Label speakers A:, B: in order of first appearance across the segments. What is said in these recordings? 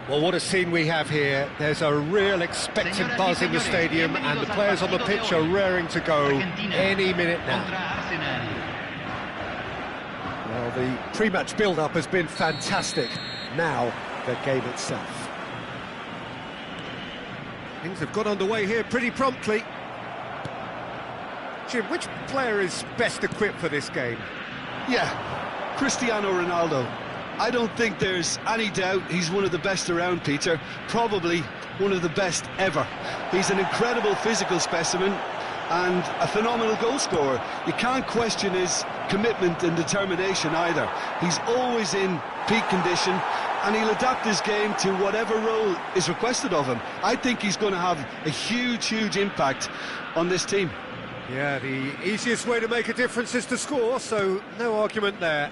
A: Well, what a scene we have here. There's a real expectant buzz in the stadium and the players on the pitch are raring to go any minute now. Well, the pre-match build-up has been fantastic. Now, the game itself. Things have got underway here pretty promptly. Jim, which player is best equipped for this game?
B: Yeah, Cristiano Ronaldo. I don't think there's any doubt he's one of the best around, Peter. Probably one of the best ever. He's an incredible physical specimen and a phenomenal goal scorer. You can't question his commitment and determination either. He's always in peak condition and he'll adapt his game to whatever role is requested of him. I think he's going to have a huge, huge impact on this team.
A: Yeah, the easiest way to make a difference is to score, so no argument there.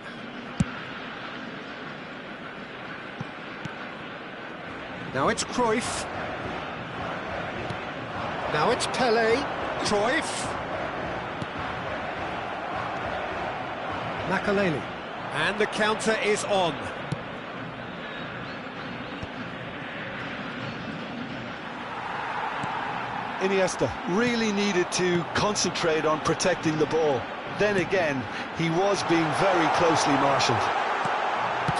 A: Now it's Cruyff. Now it's Pelé. Cruyff. Makaleli. And the counter is on.
B: Iniesta really needed to concentrate on protecting the ball. Then again, he was being very closely marshalled.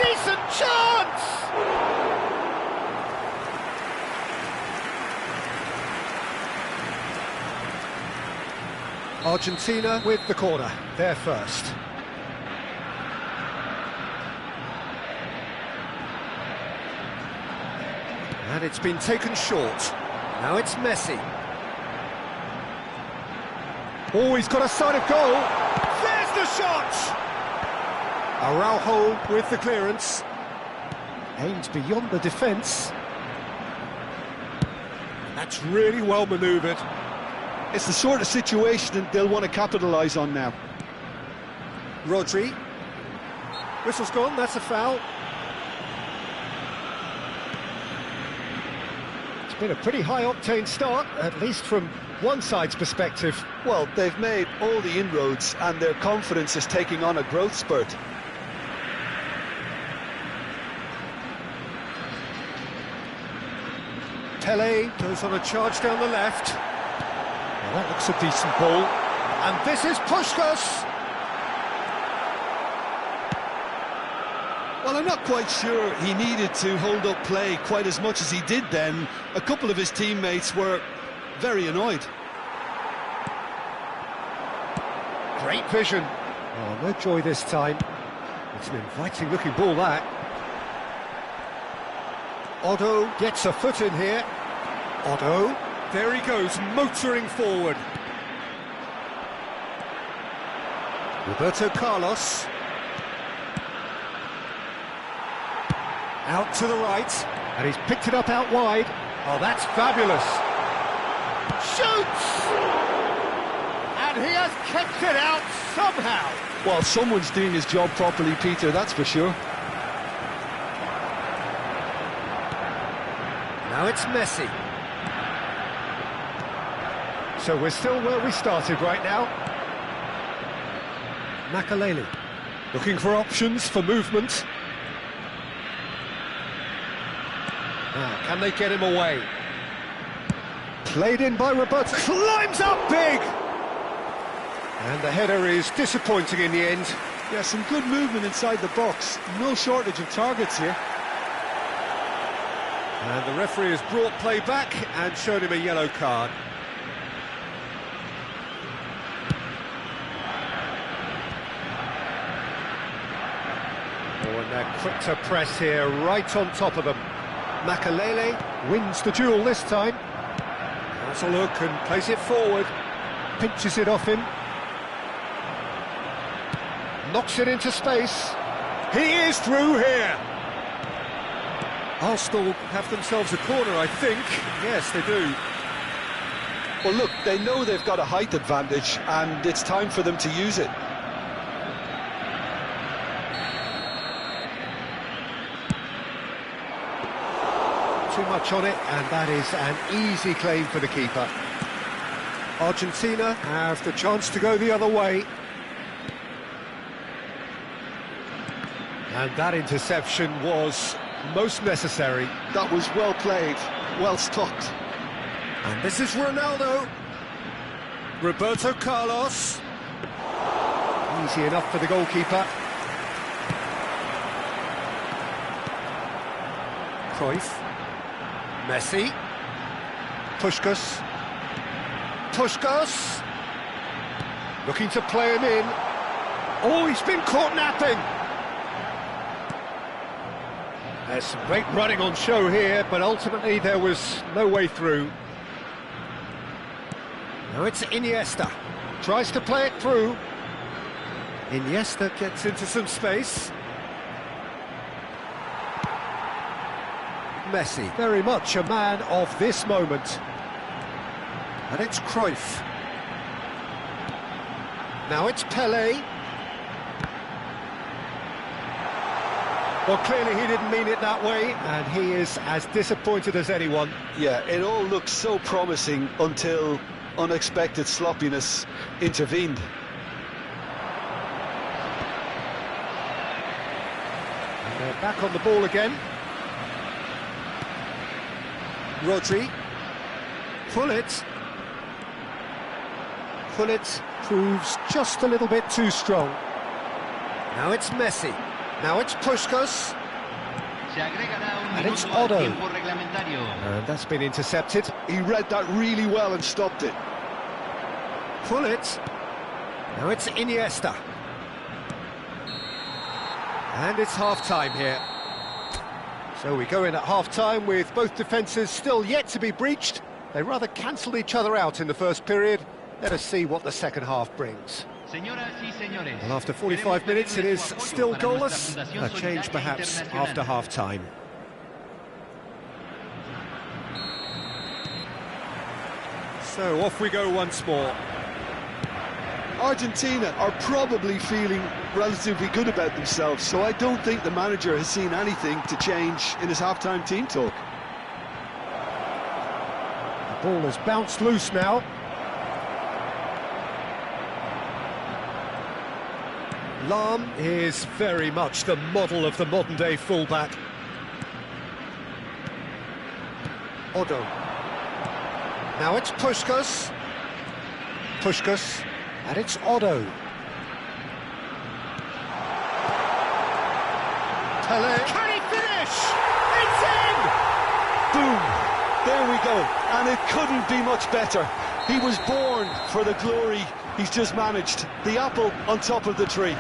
A: Decent chance! Argentina with the corner, they're first. And it's been taken short. Now it's Messi. Oh, he's got a sight of goal. There's the shot! Araujo with the clearance. Aimed beyond the defence. That's really well manoeuvred.
B: It's the sort of situation that they'll want to capitalise on now.
A: Rodri. Whistle's gone, that's a foul. It's been a pretty high-octane start, at least from one side's perspective.
B: Well, they've made all the inroads and their confidence is taking on a growth spurt.
A: Pelé goes on a charge down the left. Well, that looks a decent ball. And this is Puskas.
B: Well, I'm not quite sure he needed to hold up play quite as much as he did then. A couple of his teammates were very annoyed.
A: Great vision. Oh, no joy this time. It's an inviting-looking ball, that. Otto gets a foot in here. Otto. There he goes, motoring forward. Roberto Carlos. Out to the right, and he's picked it up out wide. Oh, that's fabulous. Shoots! And he has kept it out somehow.
B: Well, someone's doing his job properly, Peter, that's for sure.
A: Now it's Messi. So we're still where we started right now. Makaleli looking for options for movement. Now, can they get him away? Played in by Roberto. Climbs up big! And the header is disappointing in the end.
B: Yeah, some good movement inside the box. No shortage of targets here.
A: And the referee has brought play back and showed him a yellow card. Oh, and they're quick to press here, right on top of them. Makaleli wins the duel this time. Has a look and plays it forward. Pinches it off him. Knocks it into space. He is through here. Arsenal have themselves a corner, I think. Yes, they do.
B: Well, look, they know they've got a height advantage, and it's time for them to use it.
A: Too much on it, and that is an easy claim for the keeper. Argentina have the chance to go the other way. And that interception was most necessary.
B: That was well played, well stopped.
A: And this is Ronaldo. Roberto Carlos. Easy enough for the goalkeeper. Cruyff. Messi. Puskas. Puskas. Looking to play him in. Oh, he's been caught napping. There's some great running on show here, but ultimately there was no way through. Now it's Iniesta. Tries to play it through. Iniesta gets into some space. Messi, very much a man of this moment. And it's Cruyff. Now it's Pelé. Well, clearly he didn't mean it that way, and he is as disappointed as anyone.
B: Yeah, it all looked so promising until unexpected sloppiness intervened.
A: And they're back on the ball again. Rodri. Gullit. Gullit proves just a little bit too strong. Now it's Messi. Now it's Puskas. And it's Otto. And that's been intercepted.
B: He read that really well and stopped it.
A: Gullit. Now it's Iniesta. And it's half-time here. So we go in at half-time with both defences still yet to be breached. They rather cancelled each other out in the first period. Let us see what the second half brings. Well, after 45 minutes it is still goalless. A change perhaps after half-time. So off we go once more.
B: Argentina are probably feeling relatively good about themselves, so I don't think the manager has seen anything to change in his half-time team talk.
A: The ball has bounced loose now. Lahm is very much the model of the modern-day fullback. Otto. Now it's Puskas. Puskas. And it's Otto. Pelé. Can he finish? It's in!
B: Boom! There we go. And it couldn't be much better. He was born for the glory he's just managed. The apple on top of the tree.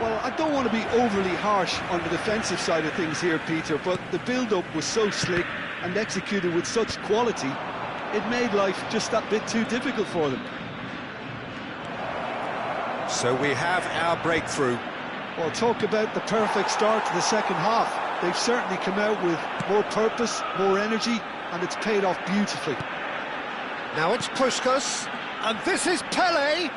B: Well, I don't want to be overly harsh on the defensive side of things here, Peter, but the build-up was so slick and executed with such quality, it made life just that bit too difficult for them.
A: So we have our breakthrough.
B: Well, talk about the perfect start to the second half. They've certainly come out with more purpose, more energy, and it's paid off beautifully.
A: Now it's Puskas, and this is Pelé.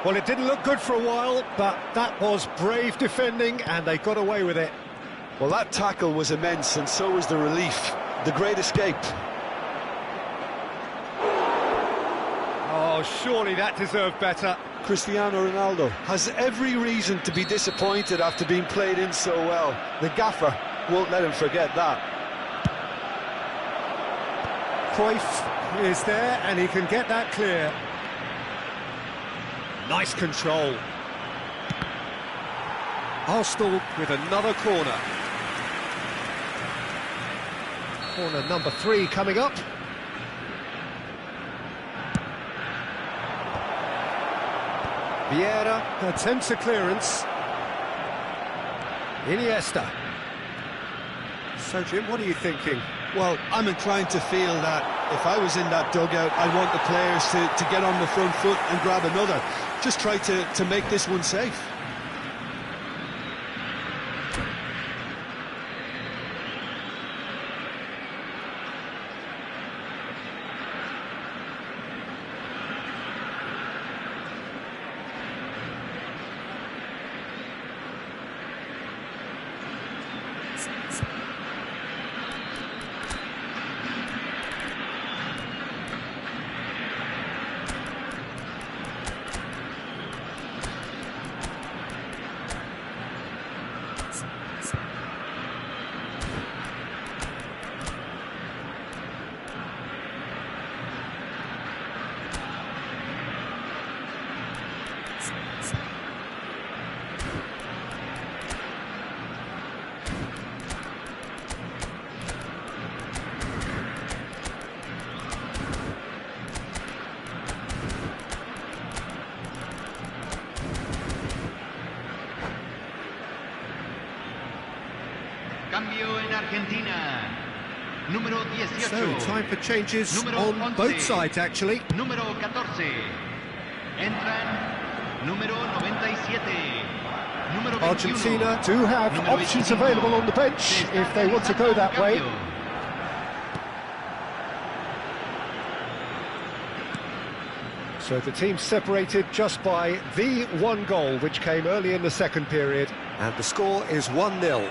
A: Well, it didn't look good for a while, but that was brave defending, and they got away with it.
B: Well, that tackle was immense, and so was the relief. The great escape.
A: Oh, surely that deserved better.
B: Cristiano Ronaldo has every reason to be disappointed after being played in so well. The gaffer won't let him forget that.
A: Cruyff is there, and he can get that clear. Nice control. Arsenal with another corner. Corner number 3 coming up. Vieira attempts a clearance. Iniesta. So, Jim, what are you thinking?
B: Well, I'm inclined to feel that if I was in that dugout, I'd want the players to get on the front foot and grab another. Just try to make this one safe.
C: Cambio en Argentina. Número 18.
A: So, time for changes on both sides, actually.
C: Número 14. Entran número 97. Número 21.
A: Argentina do have options available on the bench if they want to go that way. So the team separated just by the one goal, which came early in the second period. And the score is 1-0.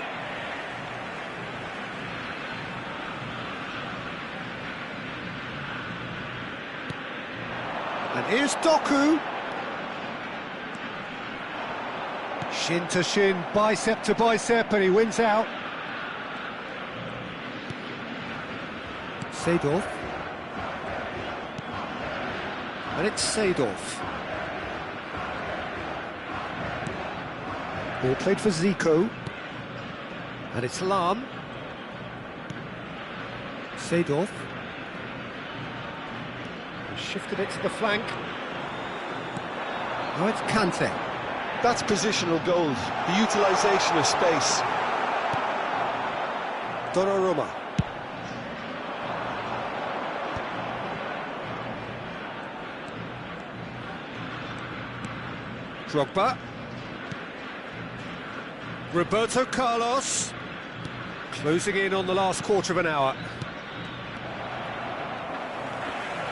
A: And here's Doku. Shin to shin, bicep to bicep, and he wins out. Seedorf. And it's Seedorf. Ball played for Zico. And it's Lam. Seedorf. Shifted it to the flank. Now it's Kante.
B: That's positional goals, the utilisation of space.
A: Donnarumma. Drogba. Roberto Carlos. Closing in on the last quarter of an hour.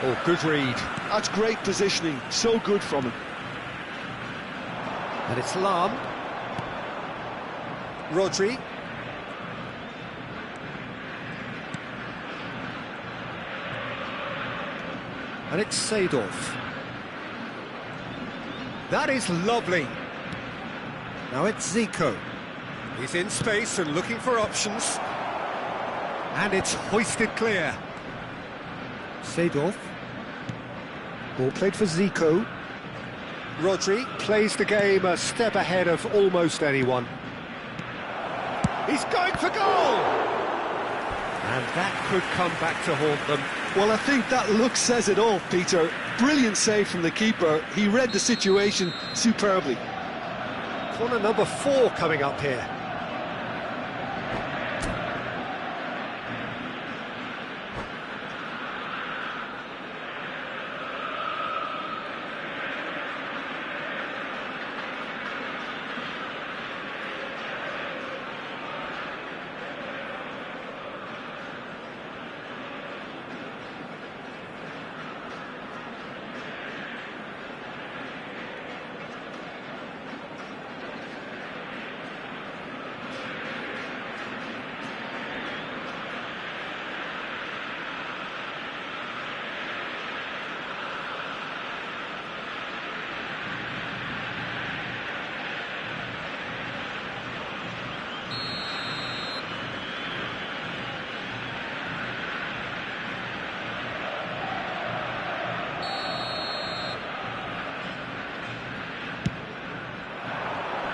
A: Oh, good read.
B: That's great positioning, so good from him.
A: And it's Lam. Rodri. And it's Seedorf. That is lovely. Now it's Zico. He's in space and looking for options. And it's hoisted clear. Seedorf. Ball played for Zico. Rodri plays the game a step ahead of almost anyone. He's going for goal! And that could come back to haunt them.
B: Well, I think that look says it all, Peter. Brilliant save from the keeper. He read the situation superbly.
A: Corner number 4 coming up here.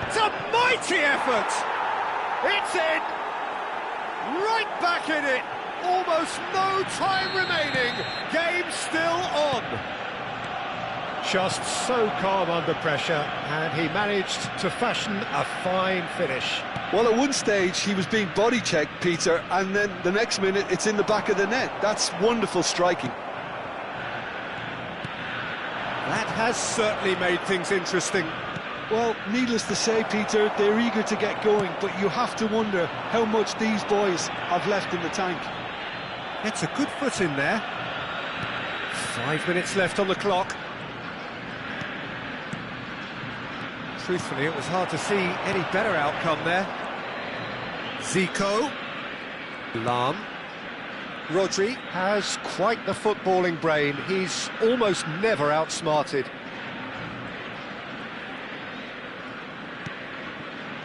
A: It's a mighty effort! It's in! Right back in it! Almost no time remaining! Game still on! Just so calm under pressure, and he managed to fashion a fine finish.
B: Well, at one stage he was being body checked, Peter, and then the next minute it's in the back of the net. That's wonderful striking.
A: That has certainly made things interesting.
B: Well, needless to say, Peter, they're eager to get going, but you have to wonder how much these boys have left in the tank.
A: It's a good foot in there. 5 minutes left on the clock. Truthfully, it was hard to see any better outcome there. Zico. Lam. Rodri has quite the footballing brain. He's almost never outsmarted.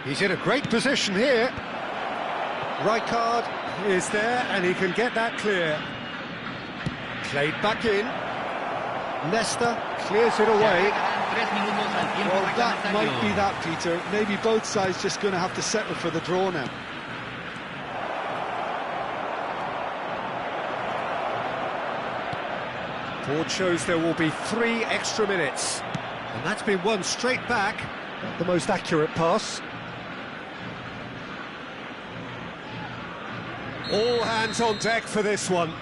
A: He's in a great position here. Rijkaard is there, and he can get that clear. Played back in. Leicester clears it away.
B: Well, that might be that, Peter. Maybe both sides just going to have to settle for the draw now.
A: Board shows there will be 3 extra minutes. And that's been won straight back. Not the most accurate pass. All hands on deck for this one.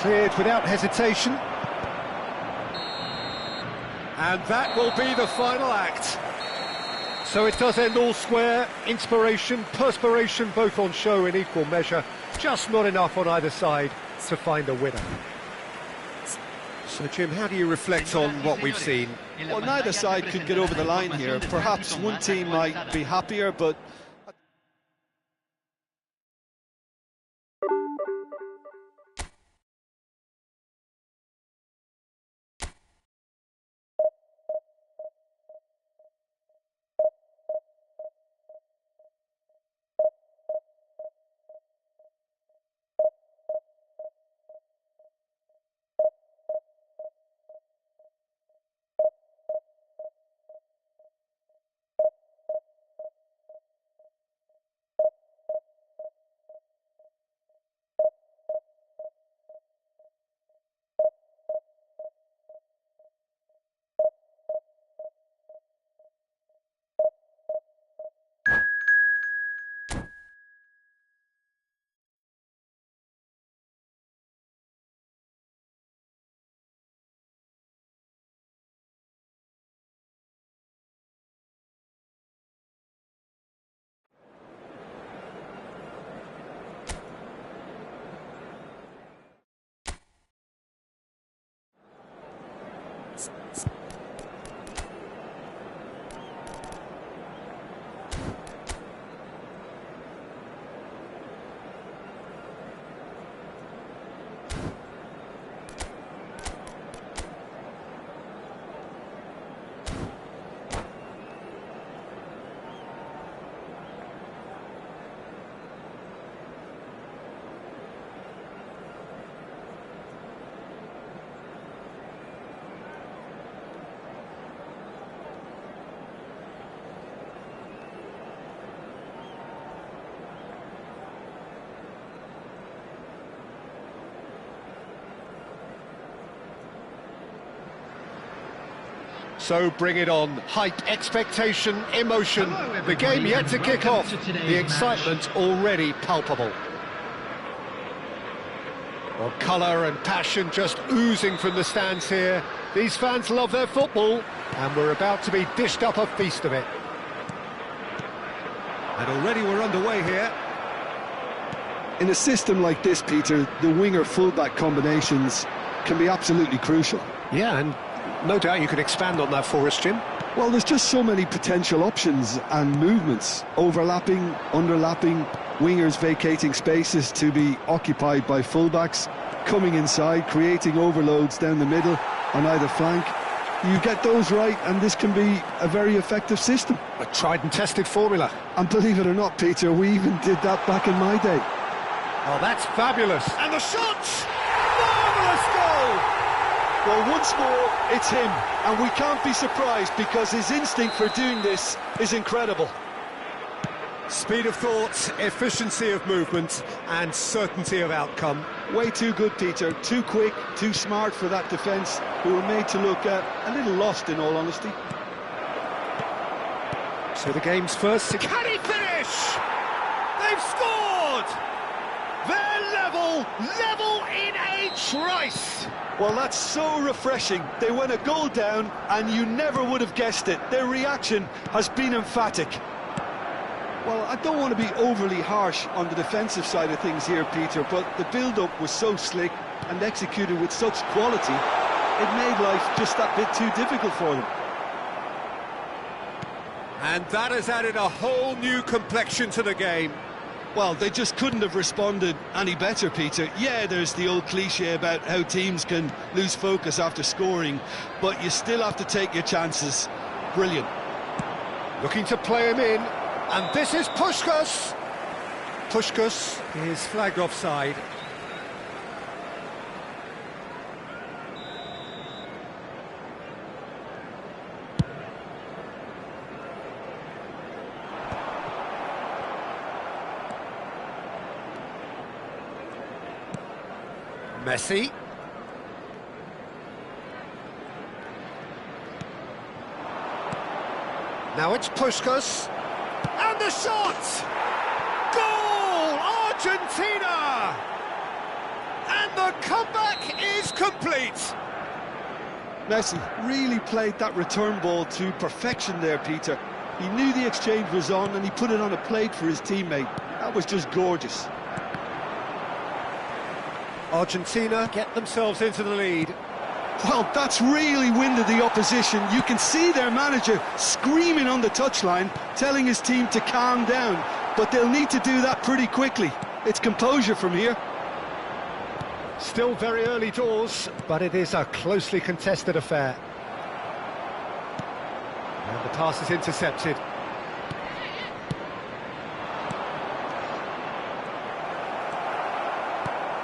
A: Cleared without hesitation. And that will be the final act. So it does end all square. Inspiration, perspiration, both on show in equal measure. Just not enough on either side to find a winner. So, Jim, how do you reflect on what we've seen?
B: Well, neither side could get over the line here. Perhaps one team might be happier, but...
A: So bring it on. Hype, expectation, emotion. The game yet to kick off. The excitement already palpable. Well, colour and passion just oozing from the stands here. These fans love their football, and we're about to be dished up a feast of it. And already we're underway here.
B: In a system like this, Peter, the winger-fullback combinations can be absolutely crucial.
A: Yeah, and no doubt you could expand on that for us, Jim.
B: Well, there's just so many potential options and movements. Overlapping, underlapping, wingers vacating spaces to be occupied by fullbacks, coming inside, creating overloads down the middle on either flank. You get those right, and this can be a very effective system.
A: A tried and tested formula.
B: And believe it or not, Peter, we even did that back in my day.
A: Oh, that's fabulous. And the shot! Marvellous goal!
B: Well, once more, it's him, and we can't be surprised because his instinct for doing this is incredible.
A: Speed of thought, efficiency of movement, and certainty of outcome.
B: Way too good, Peter. Too quick, too smart for that defence, who were made to look a little lost, in all honesty.
A: So the game's first... Can he finish? They've scored! They're level in a trice!
B: Well, that's so refreshing. They went a goal down, and you never would have guessed it. Their reaction has been emphatic. Well, I don't want to be overly harsh on the defensive side of things here, Peter, but the build-up was so slick and executed with such quality, it made life just that bit too difficult for them.
A: And that has added a whole new complexion to the game.
B: Well, they just couldn't have responded any better, Peter. Yeah, there's the old cliche about how teams can lose focus after scoring, but you still have to take your chances. Brilliant.
A: Looking to play him in, and this is Puskás. Puskás is flagged offside. Messi. Now it's Puskás. And the shot! Goal! Argentina! And the comeback is complete.
B: Messi really played that return ball to perfection there, Peter. He knew the exchange was on and he put it on a plate for his teammate. That was just gorgeous.
A: Argentina get themselves into the lead.
B: Well, that's really winded the opposition. You can see their manager screaming on the touchline, telling his team to calm down. But they'll need to do that pretty quickly. It's composure from here.
A: Still very early doors, but it is a closely contested affair. And the pass is intercepted.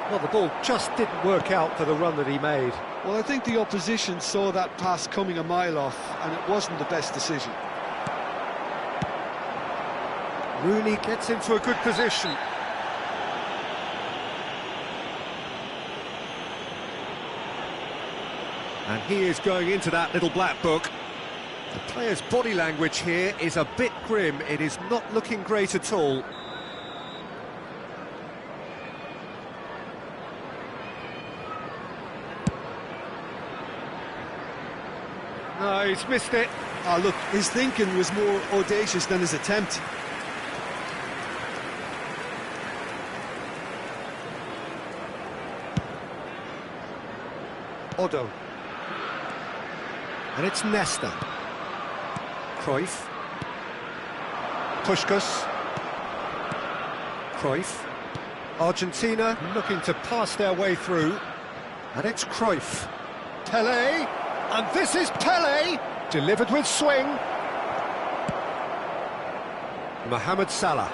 A: Well, the ball just didn't work out for the run that he made.
B: Well, I think the opposition saw that pass coming a mile off, and it wasn't the best decision.
A: Rooney gets into a good position. And he is going into that little black book. The player's body language here is a bit grim. It is not looking great at all. No, he's missed it.
B: Oh, look, his thinking was more audacious than his attempt.
A: Odo. And it's Nesta. Cruyff. Puskás. Cruyff. Argentina looking to pass their way through. And it's Cruyff. Pelé. And this is Pelé, delivered with swing. Mohamed Salah.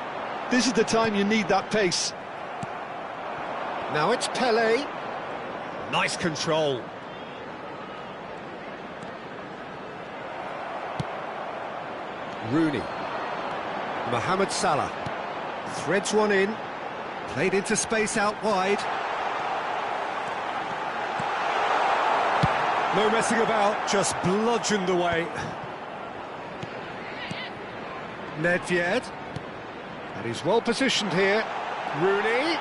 B: This is the time you need that pace.
A: Now it's Pelé. Nice control. Rooney. Mohamed Salah. Threads one in. Played into space out wide. No messing about, just bludgeoned away. Nedved. And he's well positioned here. Rooney.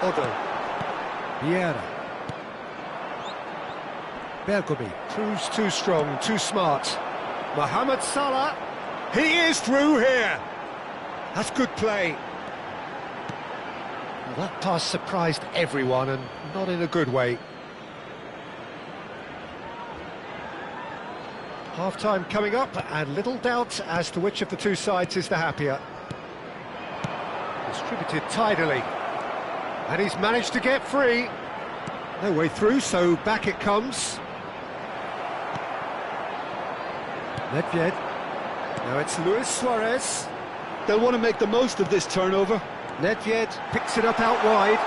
A: Odo. Vieira. Bergomi proves too strong, too smart. Mohamed Salah. He is through here. That's good play. Well, that pass surprised everyone, and not in a good way. Half-time coming up, and little doubt as to which of the two sides is the happier. Distributed tidily. And he's managed to get free. No way through, so back it comes. Nedved. Now it's Luis Suarez.
B: They'll want to make the most of this turnover.
A: Nedved picks it up out wide.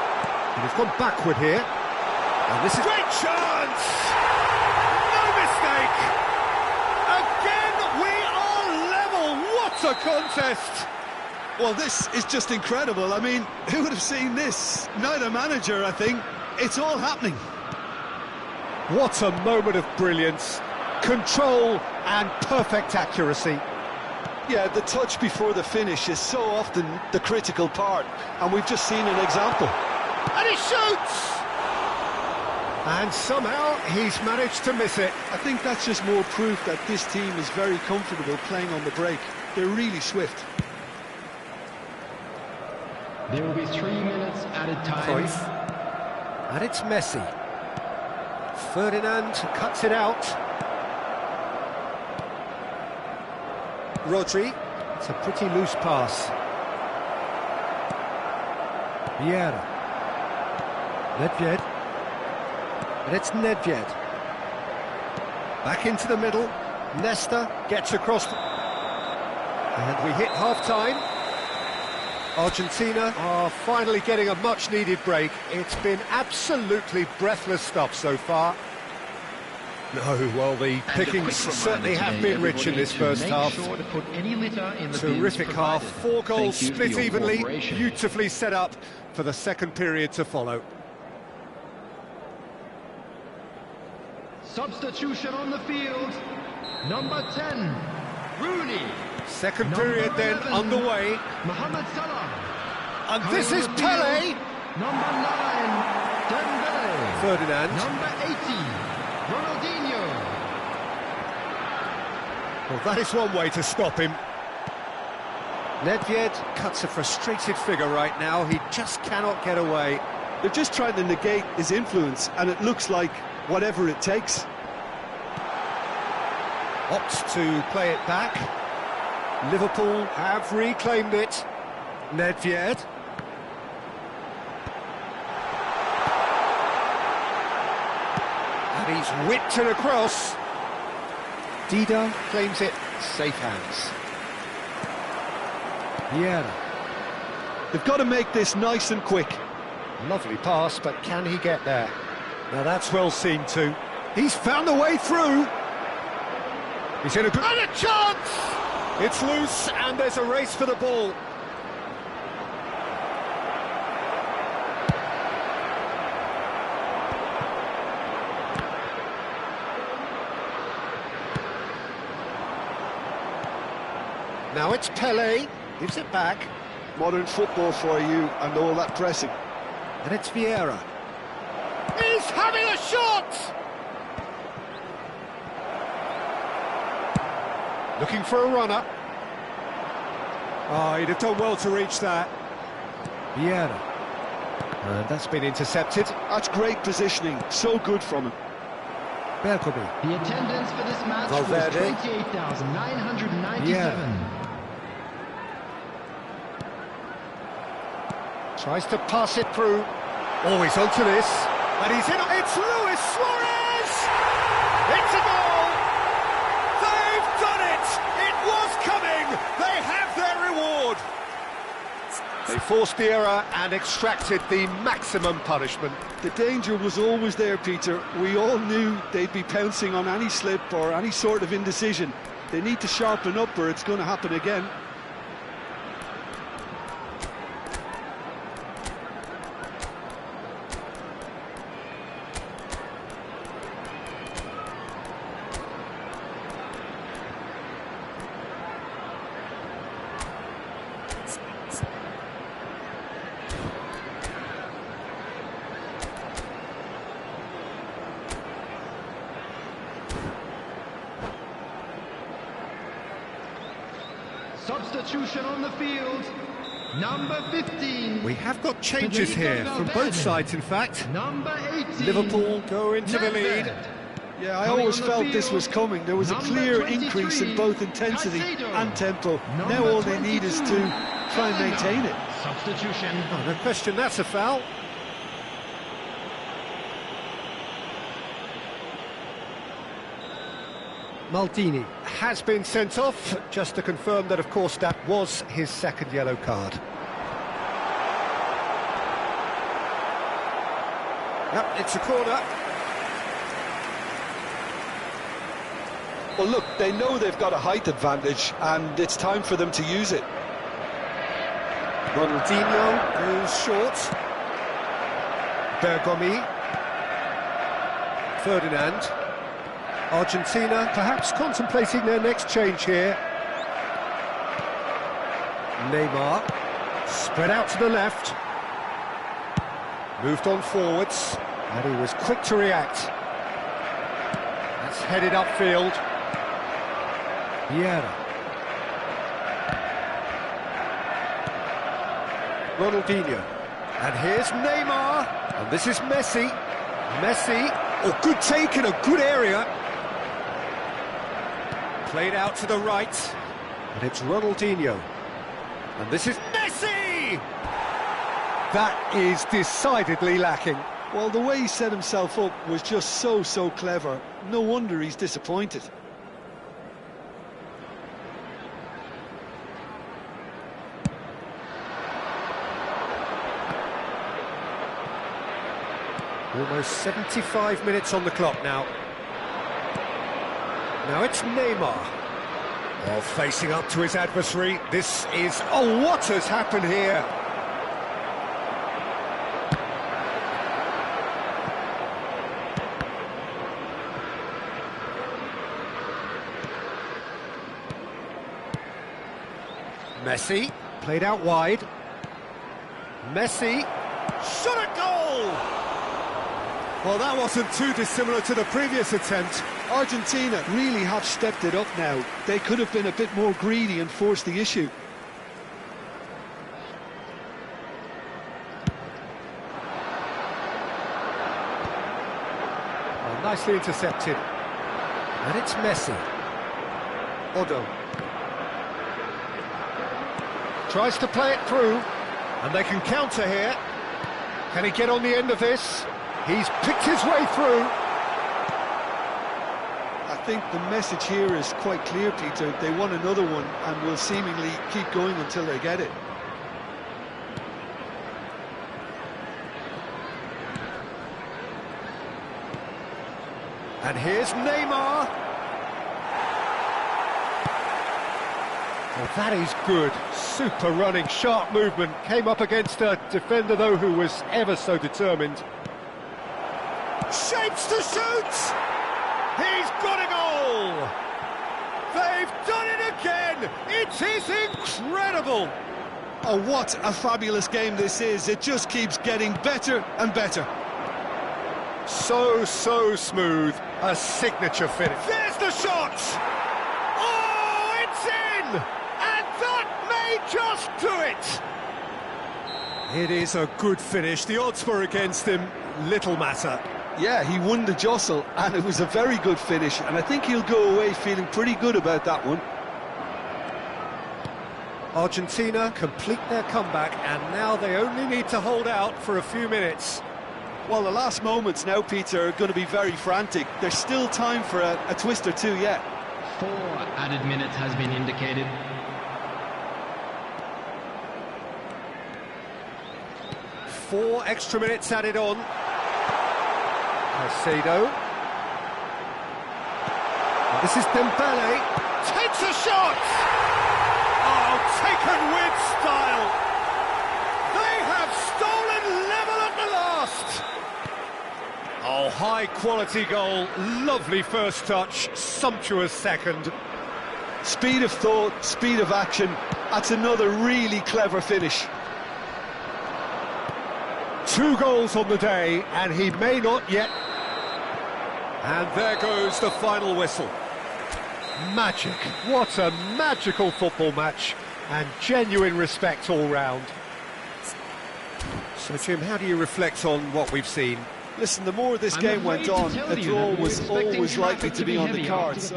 A: And he's gone backward here. And this is... Great chance! No mistake! Again, we are level! What a contest!
B: Well, this is just incredible. I mean, who would have seen this? Neither manager, I think. It's all happening.
A: What a moment of brilliance. Control and perfect accuracy.
B: Yeah, the touch before the finish is so often the critical part, and we've just seen an example.
A: And he shoots! And somehow he's managed to miss it.
B: I think that's just more proof that this team is very comfortable playing on the break. They're really swift.
D: There will be 3 minutes added time.
A: Cruyff. And it's Messi. Ferdinand cuts it out. Rodri. It's a pretty loose pass. Vieira. Nedved. And it's Nedved. Back into the middle. Nesta gets across. And we hit half-time. Argentina are finally getting a much-needed break. It's been absolutely breathless stuff so far. No, well, the pickings certainly have been rich in this first half. Terrific half, 4 goals split evenly, beautifully set up for the second period to follow.
D: Substitution on the field. Number 10, Rooney.
A: Second period then underway.
D: Mohamed Salah.
A: And this is Pele.
D: Number 9, Dembele.
A: Ferdinand.
D: Number 80, Ronaldinho.
A: Well, that is one way to stop him. Nedved cuts a frustrated figure right now. He just cannot get away.
B: They're just trying to negate his influence, and it looks like whatever it takes.
A: Opts to play it back. Liverpool have reclaimed it. Nedved. And he's whipped it across. Dida claims it, safe hands. Vieira.
B: They've got to make this nice and quick.
A: Lovely pass, but can he get there? Now that's well seen too. He's found a way through. He's in a good... And a chance! It's loose, and there's a race for the ball. Now it's Pele, gives it back.
B: Modern football for you, and all that pressing.
A: And it's Vieira. He's having a shot! Looking for a runner. Oh, he'd have done well to reach that. Vieira. And that's been intercepted.
B: That's great positioning, so good from him.
A: Berkobi.
D: The attendance for this match
A: Valverde.
D: was 28,997.
A: Tries to pass it through. Oh, he's onto this. And he's in. It's Luis Suarez! It's a goal! They've done it! It was coming! They have their reward! They forced the error and extracted the maximum punishment.
B: The danger was always there, Peter. We all knew they'd be pouncing on any slip or any sort of indecision. They need to sharpen up or it's going to happen again.
D: Substitution on the field. Number 15.
A: We have got changes here from both sides, in fact.
D: Number 18.
A: Liverpool go into the lead.
B: Yeah, I always felt this was coming. There was a clear increase in both intensity and tempo. Now all they need is to try and maintain it.
D: Substitution.
A: Oh, no question, that's a foul. Maldini has been sent off, just to confirm that, of course, that was his second yellow card. Yep, it's a corner.
B: Well, look, they know they've got a height advantage, and it's time for them to use it.
A: Ronaldinho goes short. Bergomi. Ferdinand. Argentina perhaps contemplating their next change here. Neymar. Spread out to the left. Moved on forwards. And he was quick to react. That's headed upfield. Vieira. Ronaldinho. And here's Neymar. And this is Messi. Messi. Oh, good take in a good area. Played out to the right. And it's Ronaldinho. And this is Messi! That is decidedly lacking.
B: Well, the way he set himself up was just so clever. No wonder he's disappointed.
A: Almost 75 minutes on the clock now. Now it's Neymar. Oh, facing up to his adversary. This is... Oh, what has happened here? Messi, played out wide. Messi, shot at goal! Well, that wasn't too dissimilar to the previous attempt.
B: Argentina really have stepped it up now. They could have been a bit more greedy and forced the issue.
A: Well, nicely intercepted. And it's Messi. Odo. Tries to play it through. And they can counter here. Can he get on the end of this? He's picked his way through.
B: I think the message here is quite clear, Peter. They want another one and will seemingly keep going until they get it.
A: And here's Neymar. Well, that is good. Super running, sharp movement. Came up against a defender, though, who was ever so determined. Shapes to shoot! He's got a goal! They've done it again! It is incredible!
B: Oh, what a fabulous game this is. It just keeps getting better and better.
A: So smooth. A signature finish. There's the shot! Oh, it's in! And that may just do it! It is a good finish. The odds were against him. Little matter.
B: Yeah, he won the jostle, and it was a very good finish, and I think he'll go away feeling pretty good about that one.
A: Argentina complete their comeback, and now they only need to hold out for a few minutes.
B: Well, the last moments now, Peter, are going to be very frantic. There's still time for a twist or two yet.
D: 4 added minutes has been indicated.
A: Four extra minutes added on. Caicedo. This is Dembele. Takes a shot! Oh, taken with style. They have stolen level at the last. Oh, high-quality goal. Lovely first touch. Sumptuous second.
B: Speed of thought, speed of action. That's another really clever finish.
A: 2 goals on the day, and he may not yet. And there goes the final whistle. Magic. What a magical football match, and genuine respect all round. So, Jim, how do you reflect on what we've seen?
B: Listen, the more this game went on, a draw was always likely to be on the cards.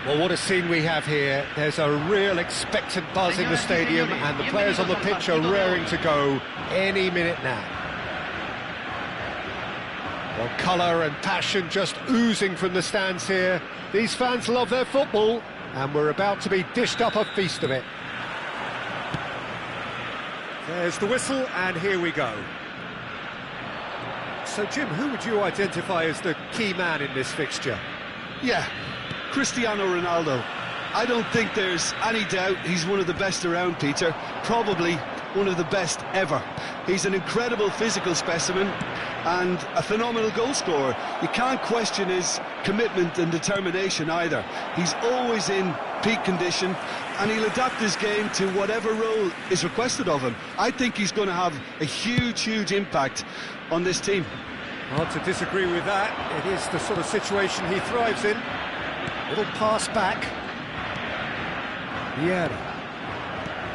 A: Well, what a scene we have here. There's a real expectant buzz in the stadium, and the players on the pitch are raring to go any minute now. Well, colour and passion just oozing from the stands here. These fans love their football, and we're about to be dished up a feast of it. There's the whistle, and here we go. So, Jim, who would you identify as the key man in this fixture?
B: Yeah, Cristiano Ronaldo. I don't think there's any doubt he's one of the best around, Peter. Probably one of the best ever. He's an incredible physical specimen and a phenomenal goal scorer. You can't question his commitment and determination either. He's always in peak condition, and he'll adapt his game to whatever role is requested of him. I think he's going to have a huge impact on this team.
A: Hard to disagree with that. It is the sort of situation he thrives in. Little pass back. Yeah.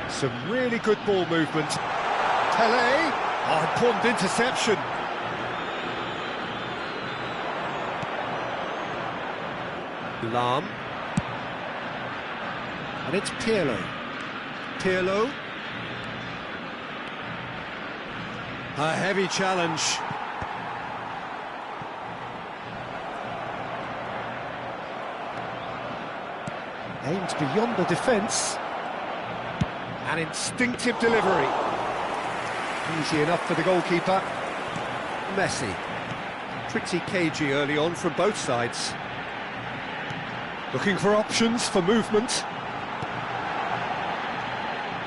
A: Some really good ball movement. Pele. Oh, important interception. Lam. And it's Pirlo. Pirlo. A heavy challenge. Aimed beyond the defence. An instinctive delivery. Easy enough for the goalkeeper. Messi. Pretty cagey early on from both sides. Looking for options for movement.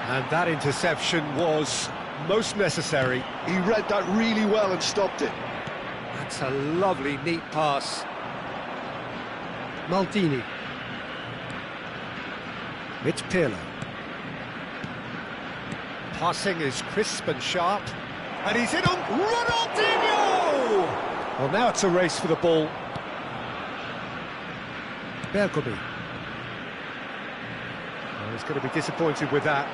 A: And that interception was most necessary.
B: He read that really well and stopped it.
A: That's a lovely, neat pass. Maldini. It's Pirlo. Passing is crisp and sharp. And he's in on Ronaldinho! Well, now it's a race for the ball. Bergomi. Oh, he's going to be disappointed with that.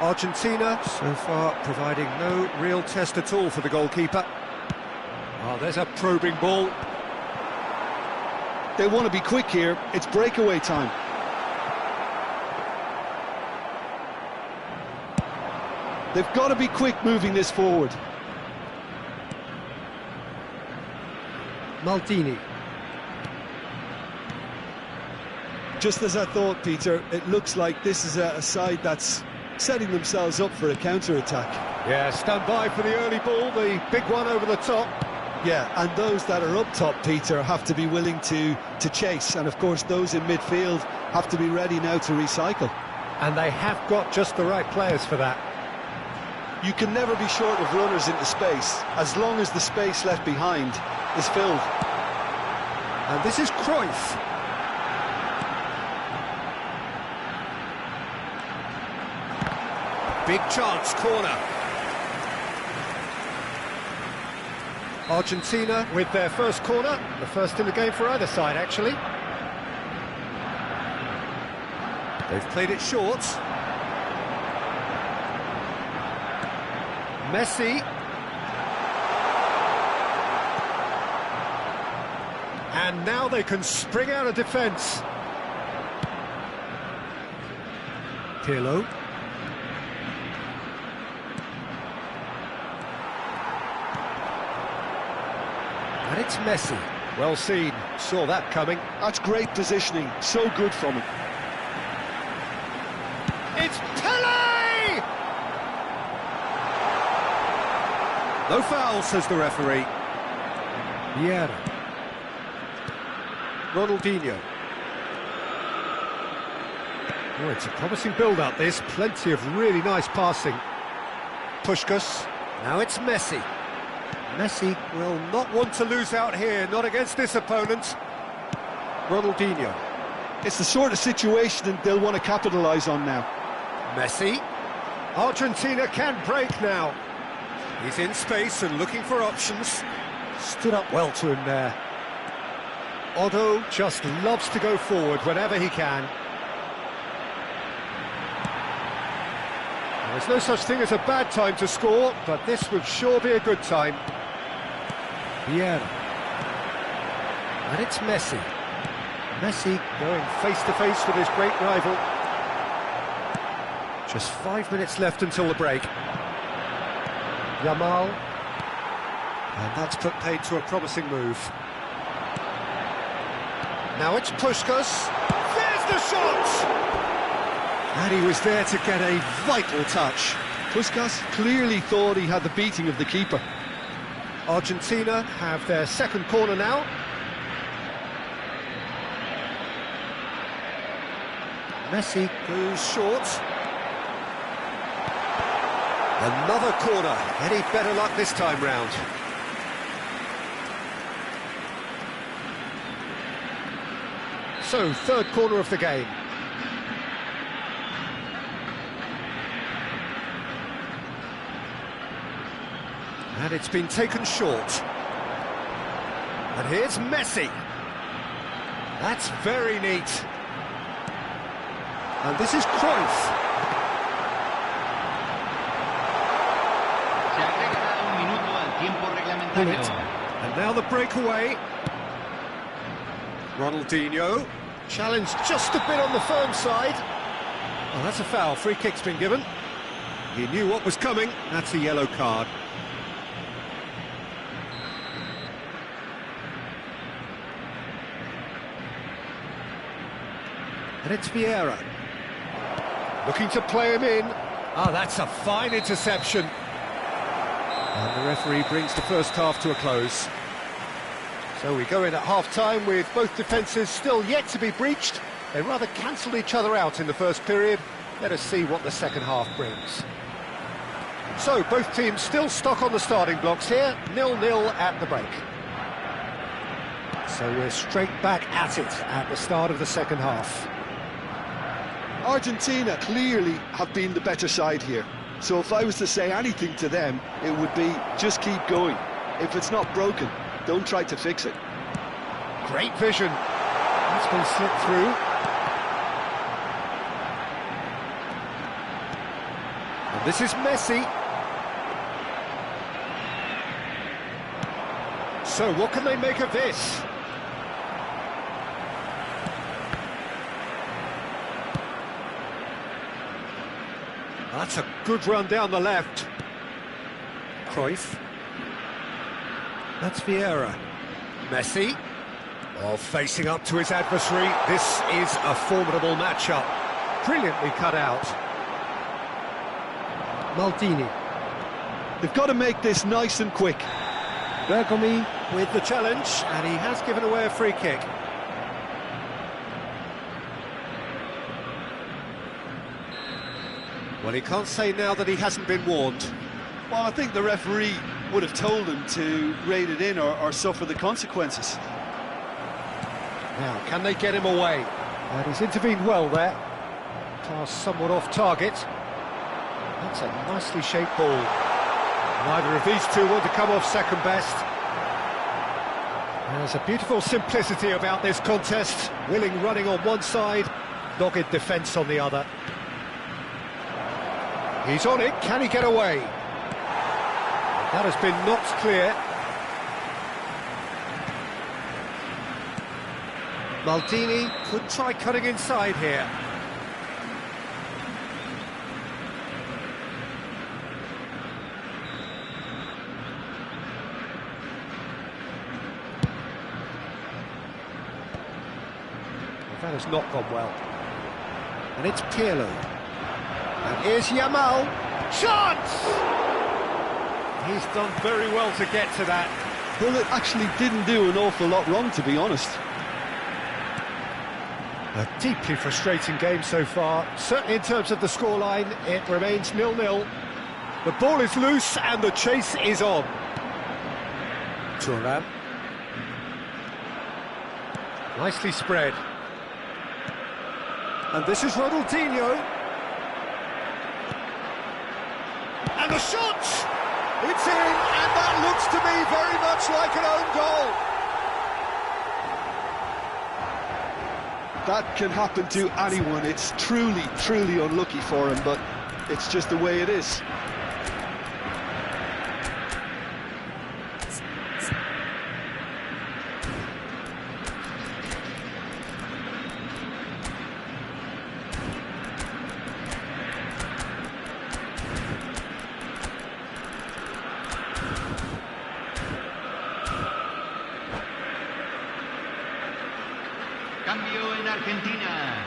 A: Argentina, so far, providing no real test at all for the goalkeeper. Oh, there's a probing ball.
B: They want to be quick here. It's breakaway time. They've got to be quick moving this forward.
A: Maldini.
B: Just as I thought, Peter, it looks like this is a side that's setting themselves up for a counter-attack.
A: Yeah, stand by for the early ball, the big one over the top.
B: Yeah, and those that are up top, Peter, have to be willing to chase. And, of course, those in midfield have to be ready now to recycle.
A: And they have got just the right players for that.
B: You can never be short of runners into space, as long as the space left behind is filled.
A: And this is Cruyff. Big chance, corner. Argentina with their first corner, the first in the game for either side, actually. They've played it short. Messi. And now they can spring out of defence. Pirlo. And it's Messi. Well seen, saw that coming.
B: That's great positioning, so good from him.
A: It's Pele! No foul, says the referee. Vieira. Ronaldinho. Oh, it's a promising build-up, this. Plenty of really nice passing. Puskas. Now it's Messi. Messi will not want to lose out here, not against this opponent. Ronaldinho.
B: It's the sort of situation that they'll want to capitalise on now.
A: Messi. Argentina can break now. He's in space and looking for options. Stood up well to him there. Otto just loves to go forward whenever he can. There's no such thing as a bad time to score, but this would sure be a good time. Vieira. And it's Messi. Messi going face-to-face with his great rival. Just 5 minutes left until the break. Yamal. And that's put paid to a promising move. Now it's Puskas. There's the shot! And he was there to get a vital touch.
B: Puskas clearly thought he had the beating of the keeper.
A: Argentina have their second corner now. Messi goes short. Another corner. Any better luck this time round? So, third corner of the game. And it's been taken short. And here's Messi. That's very neat. And this is Cruyff.
C: Se agrega un minuto al tiempo reglamentario.
A: And now the breakaway. Ronaldinho. Challenged just a bit on the firm side. Well, that's a foul. Free kick's been given. He knew what was coming. That's a yellow card. And it's Vieira. Looking to play him in. Ah, that's a fine interception. And the referee brings the first half to a close. So we go in at half-time with both defences still yet to be breached. They rather cancelled each other out in the first period. Let us see what the second half brings. So both teams still stuck on the starting blocks here. 0-0 at the break. So we're straight back at it at the start of the second half.
B: Argentina clearly have been the better side here. So if I was to say anything to them, it would be just keep going. If it's not broken, don't try to fix it.
A: Great vision. That's been slipped through. And this is Messi. So what can they make of this? That's a good run down the left. Cruyff. That's Vieira. Messi. Oh, facing up to his adversary. This is a formidable matchup. Brilliantly cut out. Maldini.
B: They've got to make this nice and quick.
A: Bergomi with the challenge, and he has given away a free kick. Well, he can't say now that he hasn't been warned.
B: Well, I think the referee would have told him to rate it in or suffer the consequences.
A: Now, can they get him away? And he's intervened well there. Pass somewhat off target. That's a nicely shaped ball. Neither of these two want to come off second best. There's a beautiful simplicity about this contest. Willing running on one side, dogged defence on the other. He's on it, can he get away? That has been knocked clear. Maldini could try cutting inside here. That has not gone well. And it's Pirlo. And here's Yamal. Chance! He's done very well to get to that.
B: Well, it actually didn't do an awful lot wrong, to be honest.
A: A deeply frustrating game so far. Certainly in terms of the scoreline, it remains 0-0. The ball is loose and the chase is on. Thuram. Nicely spread. And this is Ronaldinho. And the shot! It's in, and that looks to me very much like an own goal.
B: That can happen to anyone. It's truly, truly unlucky for him, but it's just the way it is.
C: Cambio en Argentina.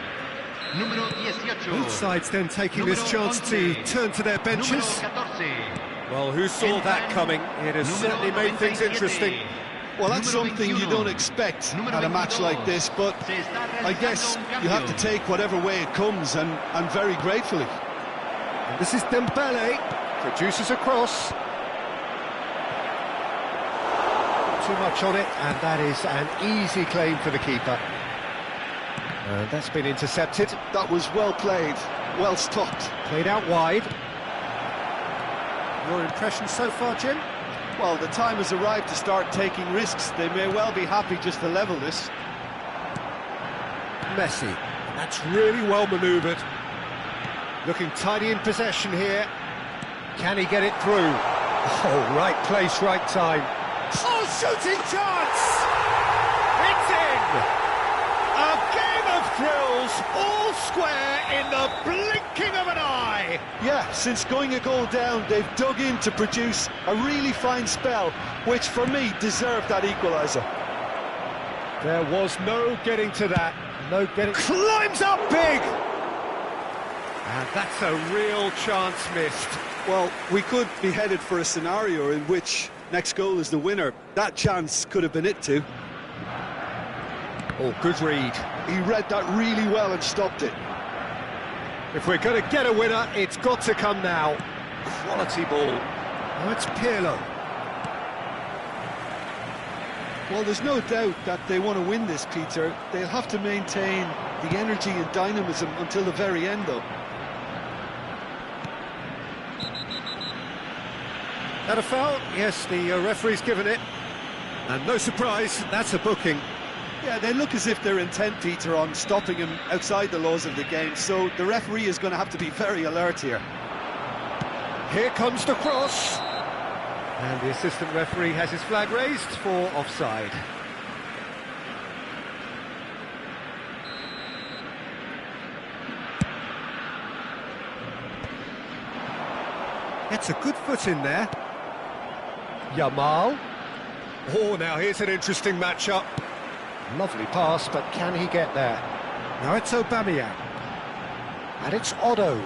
C: Número 18.
A: Both sides then taking this chance to turn to their benches.
C: Número 14.
A: Well, who saw that coming? It has certainly made things interesting.
B: Well, that's something you don't expect at a match like this, but I guess you have to take whatever way it comes, and very gratefully.
A: And this is Dembele, produces a cross. Too much on it, and that is an easy claim for the keeper. And that's been intercepted.
B: That was well played, well stopped.
A: Played out wide. Your impression so far, Jim?
B: Well, the time has arrived to start taking risks. They may well be happy just to level this.
A: Messi. That's really well manoeuvred. Looking tidy in possession here. Can he get it through? Oh, right place, right time. Oh, shooting chance! It's in! A game of thrills, all square in the blinking of an eye!
B: Yeah, since going a goal down, they've dug in to produce a really fine spell, which for me deserved that equaliser.
A: There was no getting to that. No getting... Climbs up big! And that's a real chance missed.
B: Well, we could be headed for a scenario in which next goal is the winner. That chance could have been it too.
A: Oh, good read.
B: He read that really well and stopped it.
A: If we're going to get a winner, it's got to come now. Quality ball. Now it's Pirlo.
B: Well, there's no doubt that they want to win this, Peter. They'll have to maintain the energy and dynamism until the very end, though.
A: That a foul? Yes, the referee's given it. And no surprise, that's a booking.
B: Yeah, they look as if they're intent, Peter, on stopping him outside the laws of the game, so the referee is going to have to be very alert here.
A: Here comes the cross. And the assistant referee has his flag raised for offside. Gets a good foot in there. Yamal. Oh, now here's an interesting matchup. Lovely pass, but can he get there? Now it's Aubameyang. And it's Otto.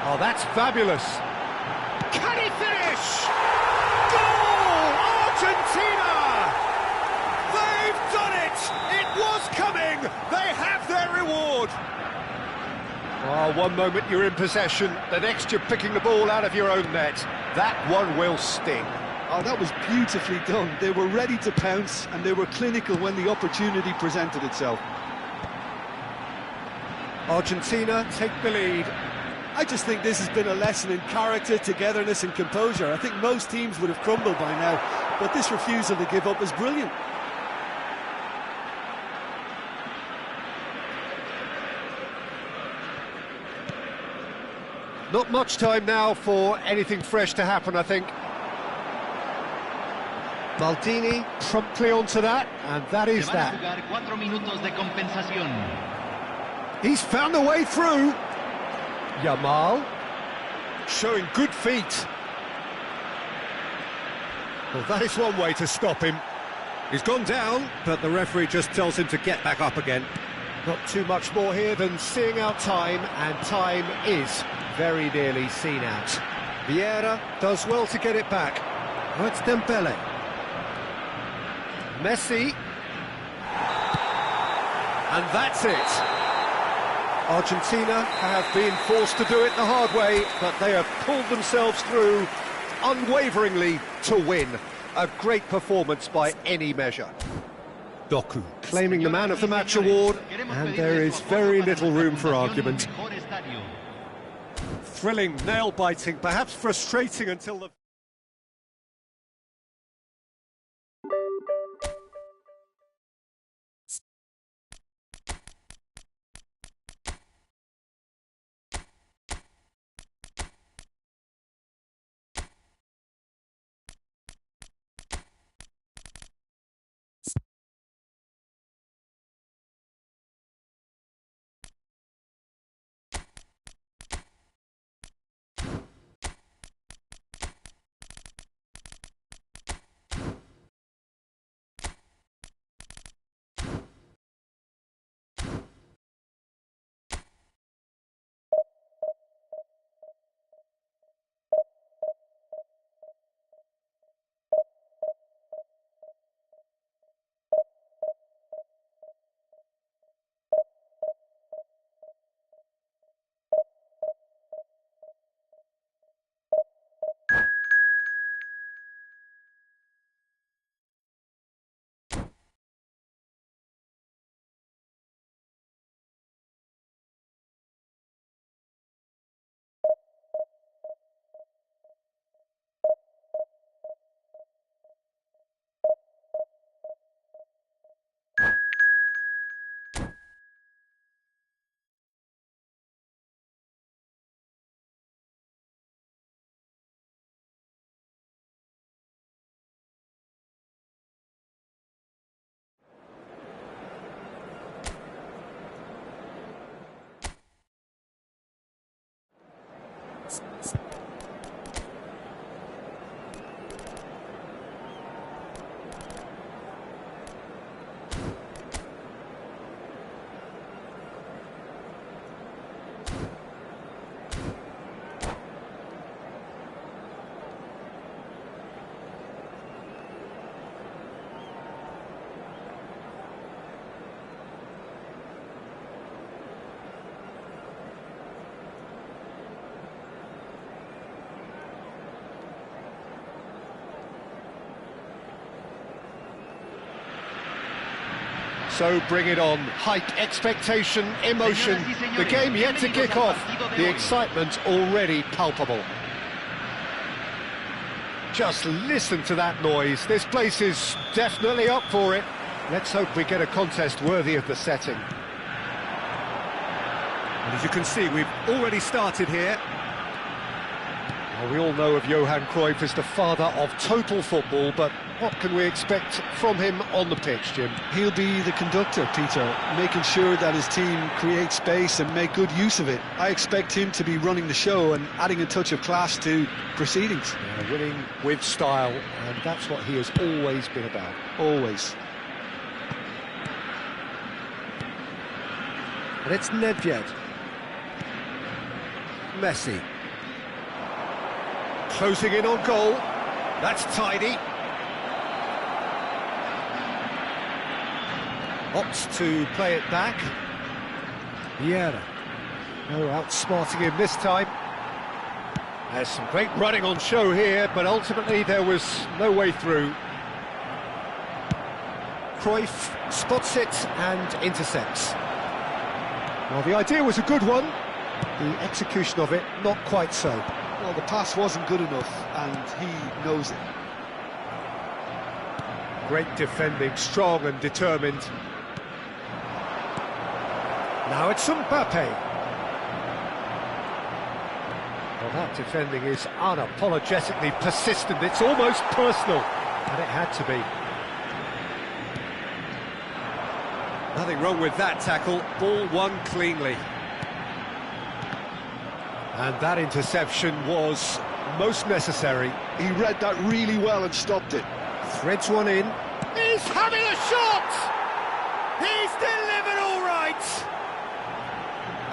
A: Oh, that's fabulous. Can he finish? Goal! Argentina! They've done it! It was coming! They have their reward! Oh, one moment you're in possession, the next you're picking the ball out of your own net. That one will sting.
B: Oh, that was beautifully done. They were ready to pounce, and they were clinical when the opportunity presented itself.
A: Argentina take the lead.
B: I just think this has been a lesson in character, togetherness and composure. I think most teams would have crumbled by now, but this refusal to give up is brilliant.
A: Not much time now for anything fresh to happen, I think. Maldini promptly onto that, and that is that. He's found a way through. Yamal showing good feet. Well, that is one way to stop him. He's gone down, but the referee just tells him to get back up again. Not too much more here than seeing out time, and time is very nearly seen out. Vieira does well to get it back. Oh, it's Dembele. Messi. And that's it. Argentina have been forced to do it the hard way, but they have pulled themselves through unwaveringly to win. A great performance by any measure. Doku claiming the Man of the Match award, and there is very little room for argument. Thrilling, nail-biting, perhaps frustrating until the... So bring it on. Hype, expectation, emotion. The game yet to kick off. The excitement already palpable. Just listen to that noise. This place is definitely up for it. Let's hope we get a contest worthy of the setting. And as you can see, we've already started here. Well, we all know of Johan Cruyff as the father of total football, but what can we expect from him on the pitch, Jim?
B: He'll be the conductor, Peter, making sure that his team creates space and make good use of it. I expect him to be running the show and adding a touch of class to proceedings.
A: Yeah, winning with style, and that's what he has always been about.
B: Always.
A: And it's Nedved. Messi. Closing in on goal. That's tidy. Opts to play it back. Vieira. No outsmarting him this time. There's some great running on show here, but ultimately there was no way through. Cruyff spots it and intercepts. Well, the idea was a good one. The execution of it, not quite so.
B: Well, the pass wasn't good enough, and he knows it.
A: Great defending, strong and determined. Now it's Mbappe. Well, that defending is unapologetically persistent. It's almost personal, and it had to be. Nothing wrong with that tackle. Ball won cleanly. And that interception was most necessary.
B: He read that really well and stopped it.
A: Threads one in. He's having a shot! He's delivered all right!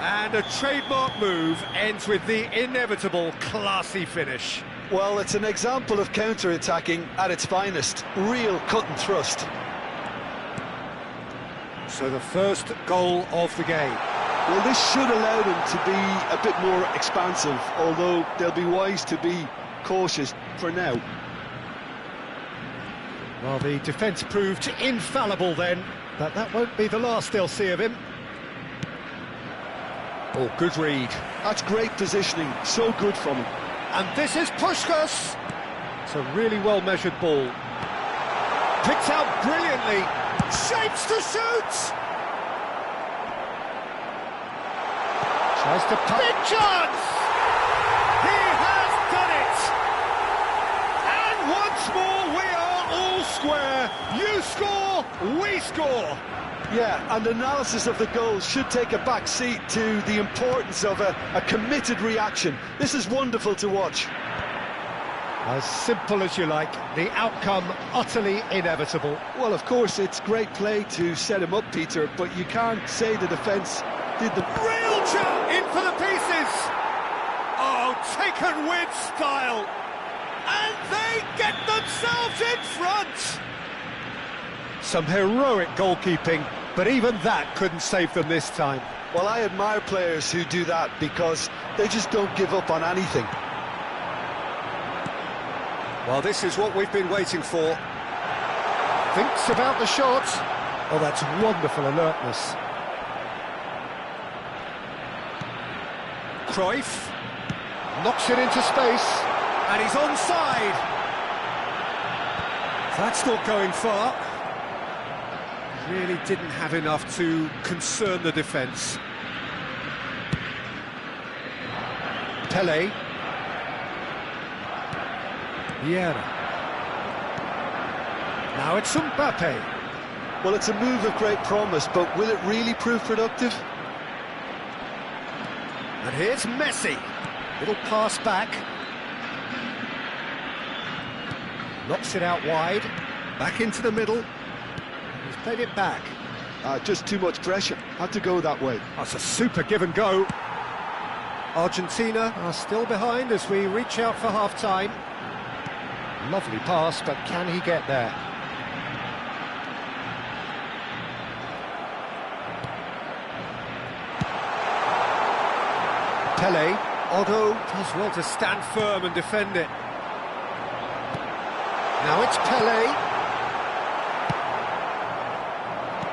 A: And a trademark move ends with the inevitable classy finish.
B: Well, it's an example of counter-attacking at its finest. Real cut and thrust.
A: So the first goal of the game.
B: Well, this should allow them to be a bit more expansive, although they'll be wise to be cautious for now.
A: Well, the defence proved infallible then, but that won't be the last they'll see of him. Oh, good read.
B: That's great positioning, so good from him.
A: And this is Puskás. It's a really well-measured ball. Picked out brilliantly. Shapes to shoot! Tries to put... Big chance! He has done it! And once more we are all square. You score, we score.
B: Yeah, and analysis of the goal should take a back seat to the importance of a committed reaction. This is wonderful to watch.
A: As simple as you like, the outcome utterly inevitable.
B: Well, of course, it's great play to set him up, Peter, but you can't say the defence did the...
A: Real jump in for the pieces! Oh, taken with style! And they get themselves in front! Some heroic goalkeeping, but even that couldn't save them this time.
B: Well, I admire players who do that because they just don't give up on anything.
A: Well, this is what we've been waiting for. Thinks about the shot. Oh, that's wonderful alertness. Cruyff knocks it into space, and he's onside. That's not going far. Really didn't have enough to concern the defence. Pelé. Vieira. Now it's Mbappe.
B: Well, it's a move of great promise, but will it really prove productive?
A: And here's Messi. Little pass back. Knocks it out wide. Back into the middle. He's played it back.
B: Just too much pressure. Had to go that way.
A: That's a super give and go. Argentina are still behind as we reach out for half-time. Lovely pass, but can he get there? Pelé. Otto does well to stand firm and defend it. Now it's Pelé.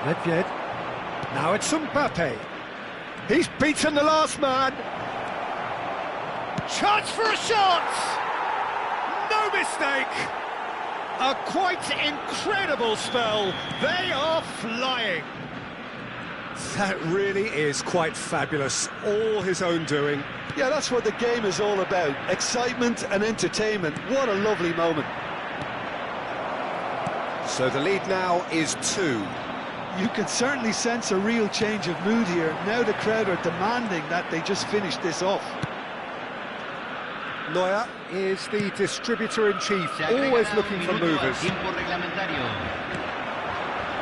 A: Nedved. Now it's Mbappe. He's beaten the last man. Chance for a shot! No mistake! A quite incredible spell. They are flying. That really is quite fabulous. All his own doing.
B: Yeah, that's what the game is all about. Excitement and entertainment. What a lovely moment.
A: So the lead now is 2.
B: You can certainly sense a real change of mood here. Now the crowd are demanding that they just finish this off.
A: Neuer is the distributor-in-chief, always looking for movers.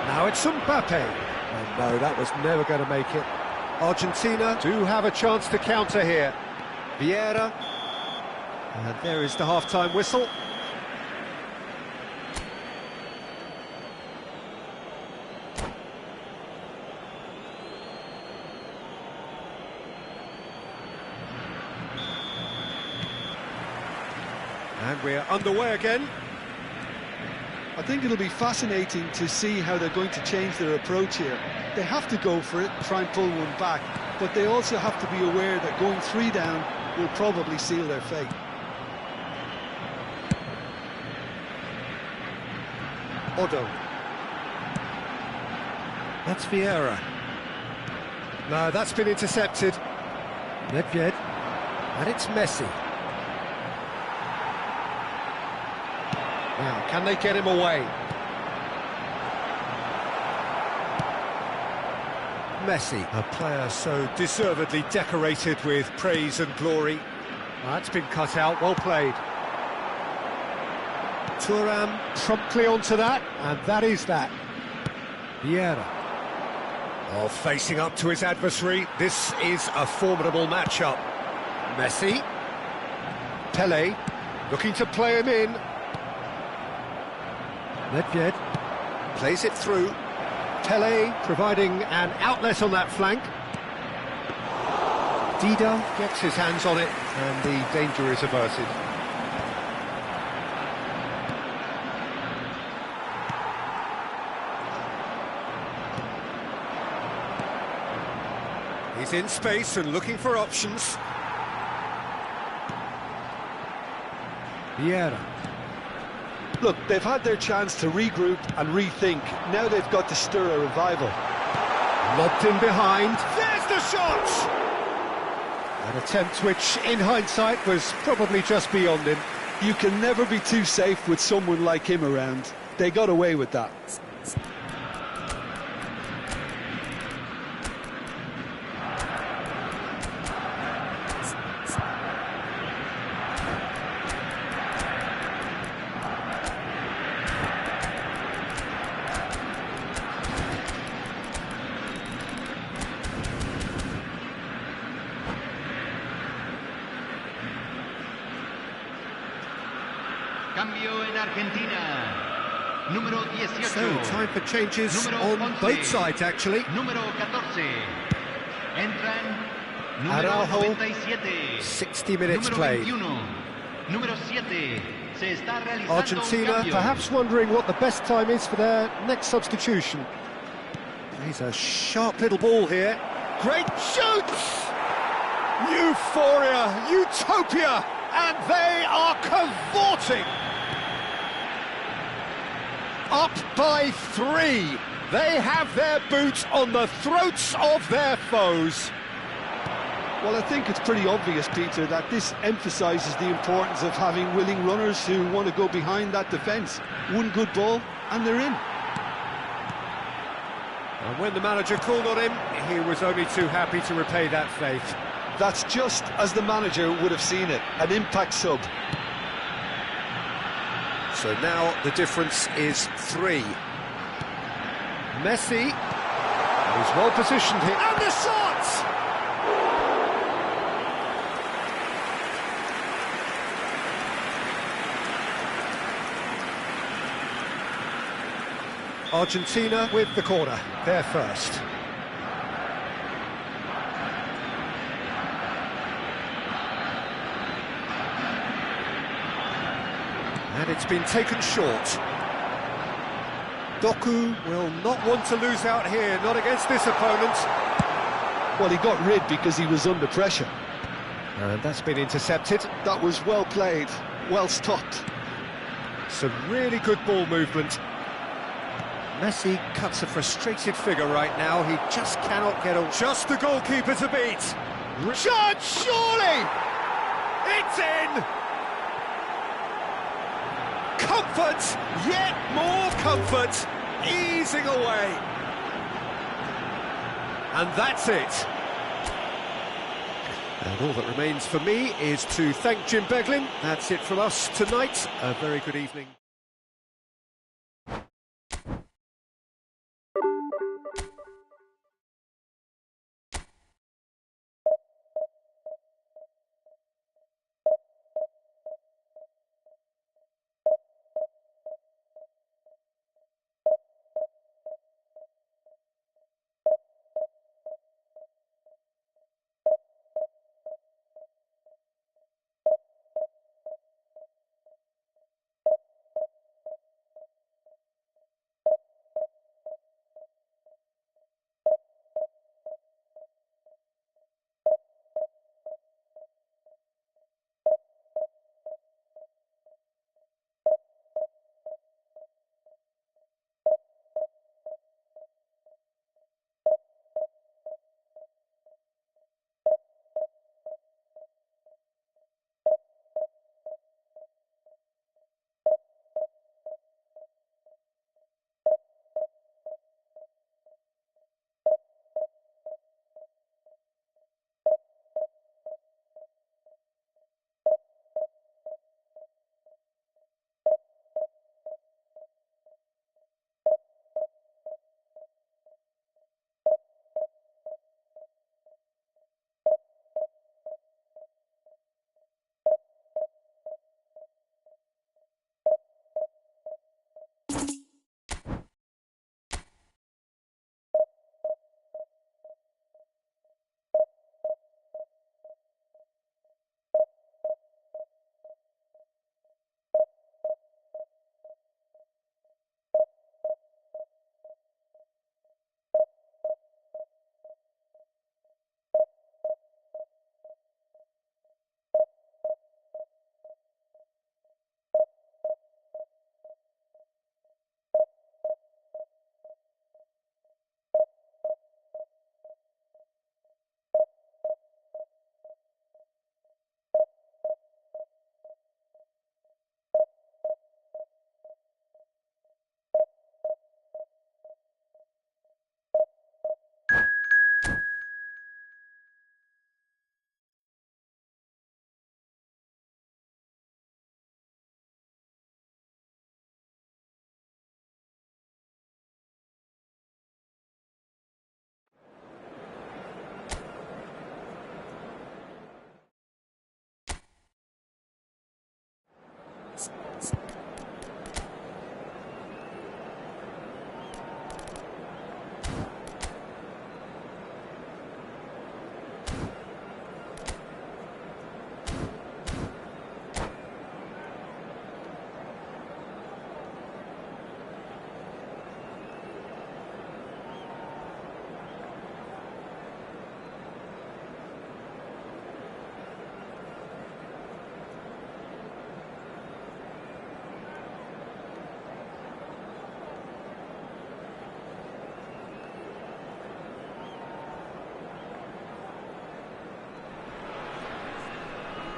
A: Now it's Mbappe. Oh, no, that was never going to make it. Argentina do have a chance to counter here. Vieira. And there is the half-time whistle. And we're underway again.
B: I think it'll be fascinating to see how they're going to change their approach here. They have to go for it, try and pull one back, but they also have to be aware that going 3 down will probably seal their fate.
A: Otto. That's Vieira. No, that's been intercepted. Nedved. And it's Messi. Now, can they get him away? Messi, a player so deservedly decorated with praise and glory. That's been cut out, well played. Thuram promptly onto that, and that is that. Vieira. Oh, facing up to his adversary, this is a formidable matchup. Messi. Pelé, looking to play him in. Nedved plays it through. Pele providing an outlet on that flank. Dida gets his hands on it, and the danger is averted. He's in space and looking for options. Vieira.
B: Look, they've had their chance to regroup and rethink. Now they've got to stir a revival.
A: Lobbed in behind. There's the shot! An attempt which, in hindsight, was probably just beyond him.
B: You can never be too safe with someone like him around. They got away with that.
C: Cambio en Argentina. Número 18.
A: So, time for changes
C: Número
A: on
C: 11.
A: both sides, actually.
C: Número 14. Entran. Número
A: Araujo,
C: 97.
A: 60 minutes
C: Número
A: played.
C: 21. Número 7. Se está realizando
A: Argentina
C: un cambio.
A: perhaps wondering what the best time is for their next substitution. He's a sharp little ball here. Great shoots! Euphoria, utopia, and they are cavorting. Up by 3. They have their boots on the throats of their foes.
B: Well, I think it's pretty obvious, Peter, that this emphasises the importance of having willing runners who want to go behind that defence. One good ball, and they're in.
A: And when the manager called on him, he was only too happy to repay that faith.
B: That's just as the manager would have seen it, an impact sub.
A: So now the difference is 3. Messi is well positioned here. And the shot! Argentina with the corner, they're first. And it's been taken short. Doku will not want to lose out here, not against this opponent.
B: Well, he got rid because he was under pressure.
A: And that's been intercepted.
B: That was well played, well stopped.
A: Some really good ball movement. Messi cuts a frustrated figure right now. He just cannot get away. Just the goalkeeper to beat. Shot, surely! It's in! Comfort, yet more comfort, easing away. And that's it. And all that remains for me is to thank Jim Beglin. That's it from us tonight. A very good evening.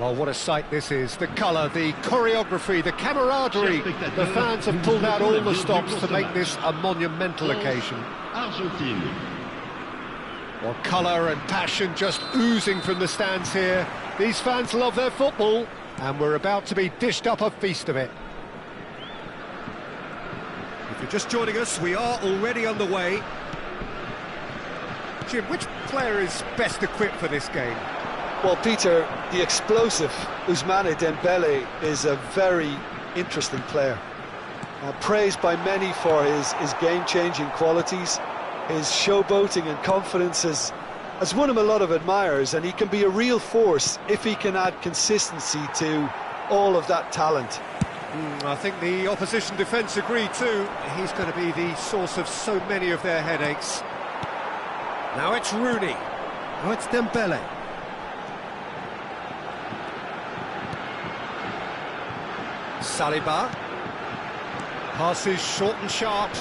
A: Well, what a sight this is. The colour, the choreography, the camaraderie. The fans have pulled out all the stops to make this a monumental occasion. Well, colour and passion just oozing from the stands here. These fans love their football, and we're about to be dished up a feast of it. If you're just joining us, we are already underway. Jim, which player is best equipped for this game?
B: Well, Peter, the explosive Ousmane Dembele is a very interesting player. Praised by many for his game-changing qualities. His showboating and confidence has won him a lot of admirers, and he can be a real force if he can add consistency to all of that talent.
A: I think the opposition defence agree too. He's going to be the source of so many of their headaches. Now it's Rooney. Now it's Dembele. Saliba. Passes short and sharp.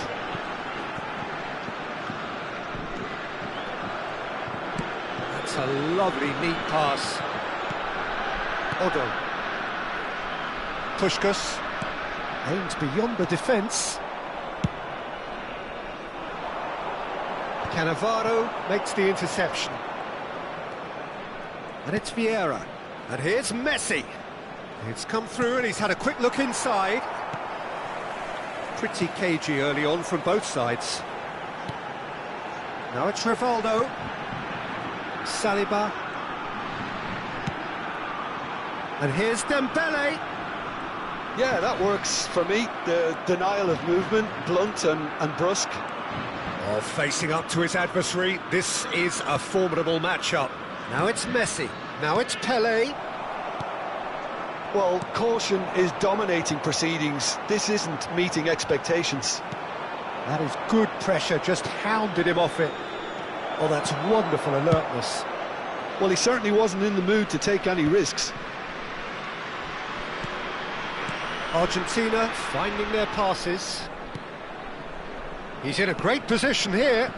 A: That's a lovely, neat pass. Odo. Puskás. Aims beyond the defence. Cannavaro makes the interception. And it's Vieira. And here's Messi. It's come through and he's had a quick look inside. Pretty cagey early on from both sides. Now it's Rivaldo. Saliba. And here's Dembele.
B: Yeah, that works for me. The denial of movement, blunt and brusque.
A: Oh, facing up to his adversary, this is a formidable matchup. Now it's Messi. Now it's Pelé.
B: Well, caution is dominating proceedings. This isn't meeting expectations.
A: That is good pressure, just hounded him off it. Oh, that's wonderful alertness.
B: Well, he certainly wasn't in the mood to take any risks.
A: Argentina finding their passes. He's in a great position here.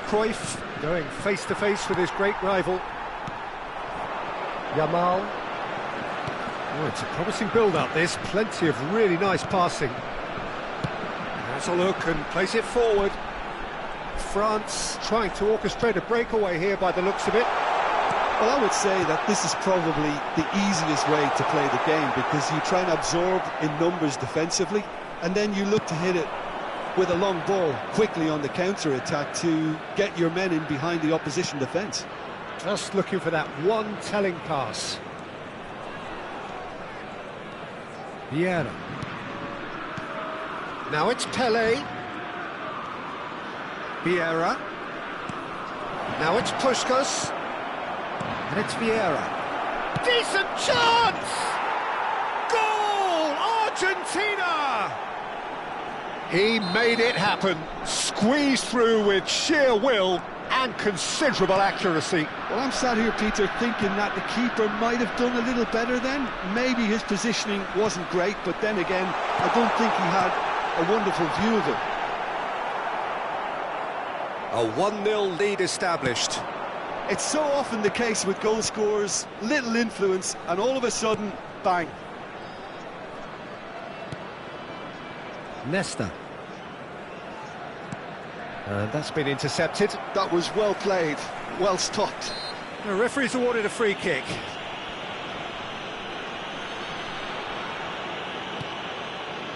A: Cruyff going face-to-face with his great rival. Yamal. Oh, it's a promising build-up, this. Plenty of really nice passing. Has a look and plays it forward. France trying to orchestrate a breakaway here by the looks of it.
B: Well, I would say that this is probably the easiest way to play the game, because you try and absorb in numbers defensively, and then you look to hit it with a long ball quickly on the counter-attack to get your men in behind the opposition defence.
A: Just looking for that one telling pass. Vieira. Now it's Pelé. Vieira. Now it's Puskás. And it's Vieira. Decent chance! Goal! Argentina! He made it happen. Squeezed through with sheer will and considerable accuracy.
B: Well, I'm sat here, Peter, thinking that the keeper might have done a little better then. Maybe his positioning wasn't great, but then again, I don't think he had a wonderful view of it.
A: A 1-0 lead established.
B: It's so often the case with goal scorers, little influence, and all of a sudden, bang.
A: Nesta. And that's been intercepted.
B: That was well played, well stopped.
A: The referee's awarded a free kick.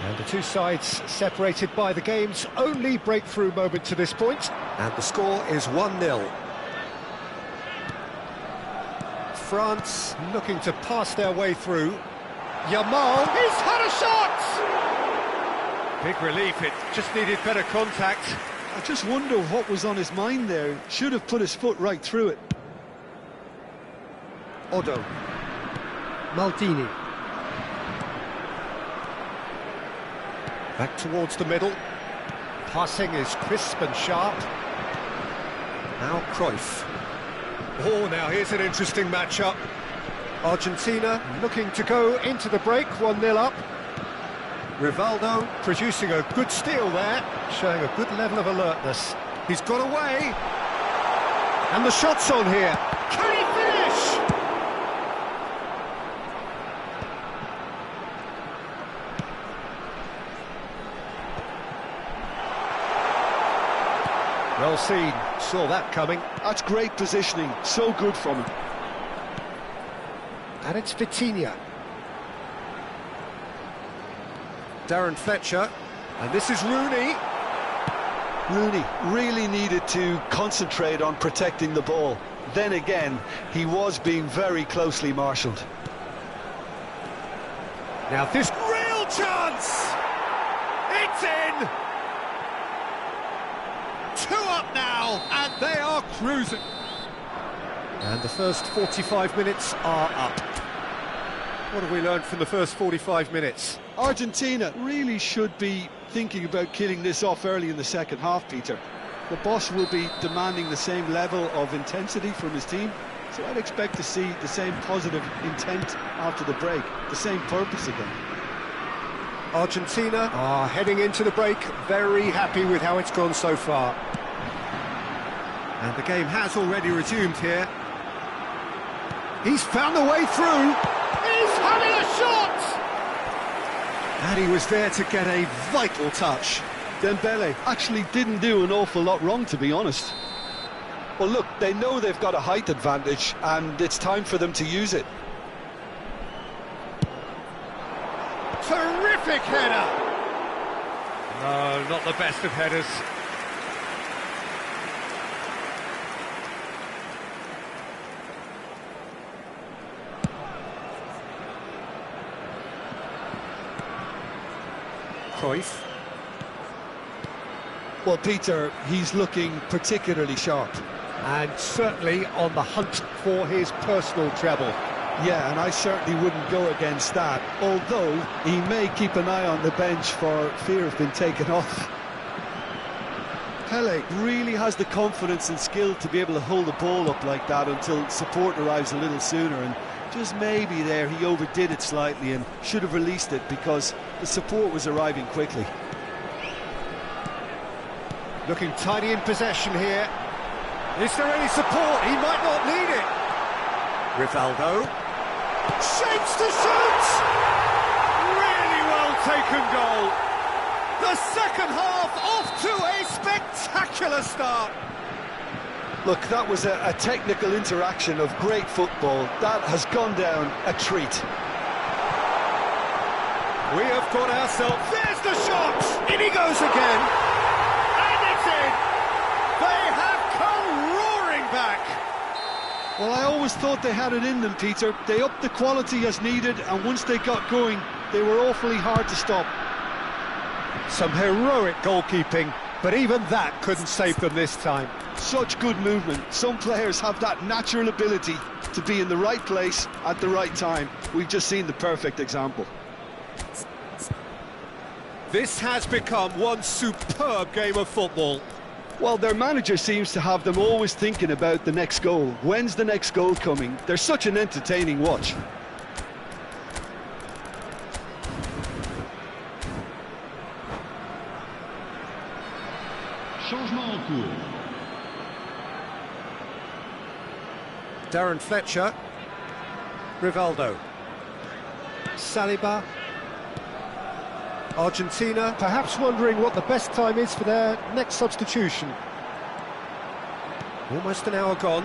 A: And the two sides separated by the game's only breakthrough moment to this point. And the score is 1-0. France looking to pass their way through. Yamal, he's had a shot! Big relief, it just needed better contact.
B: I just wonder what was on his mind there. Should have put his foot right through it.
A: Odo. Maldini. Back towards the middle. Passing is crisp and sharp. Now Cruyff. Oh, now here's an interesting matchup. Argentina looking to go into the break, 1-0 up. Rivaldo producing a good steal there, showing a good level of alertness. He's got away. And the shot's on here. Can he finish? Well seen, saw that coming.
B: That's great positioning, so good from him.
A: And it's Vitinha. Darren Fletcher, and this is Rooney.
B: Rooney really needed to concentrate on protecting the ball. Then again, he was being very closely marshalled.
A: Now this real chance! It's in! 2 up now, and they are cruising. And the first 45 minutes are up. What have we learned from the first 45 minutes?
B: Argentina really should be thinking about killing this off early in the second half, Peter. The boss will be demanding the same level of intensity from his team, so I'd expect to see the same positive intent after the break, the same purpose again.
A: Argentina are heading into the break, very happy with how it's gone so far. And the game has already resumed here. He's found a way through. He's having a shot! And he was there to get a vital touch.
B: Dembele actually didn't do an awful lot wrong, to be honest. Well, look, they know they've got a height advantage, and it's time for them to use it.
A: Terrific header! No, not the best of headers. Cruyff.
B: Well, Peter, he's looking particularly sharp.
A: And certainly on the hunt for his personal treble.
B: Yeah, and I certainly wouldn't go against that, although he may keep an eye on the bench for fear of being taken off. Pele really has the confidence and skill to be able to hold the ball up like that until support arrives a little sooner, and just maybe there he overdid it slightly and should have released it because the support was arriving quickly.
A: Looking tidy in possession here. Is there any support? He might not need it. Rivaldo. Shapes to shoot! Really well taken goal. The second half off to a spectacular start.
B: Look, that was a technical interaction of great football. That has gone down a treat.
A: We have got ourselves... There's the shot! In he goes again. And it's in! They have come roaring back.
B: Well, I always thought they had it in them, Peter. They upped the quality as needed, and once they got going, they were awfully hard to stop.
A: Some heroic goalkeeping, but even that couldn't save them this time.
B: Such good movement. Some players have that natural ability to be in the right place at the right time. We've just seen the perfect example.
A: This has become one superb game of football.
B: Well, their manager seems to have them always thinking about the next goal. When's the next goal coming? They're such an entertaining watch.
D: Changement en cours.
A: Darren Fletcher. Rivaldo. Saliba. Argentina perhaps wondering what the best time is for their next substitution. Almost an hour gone.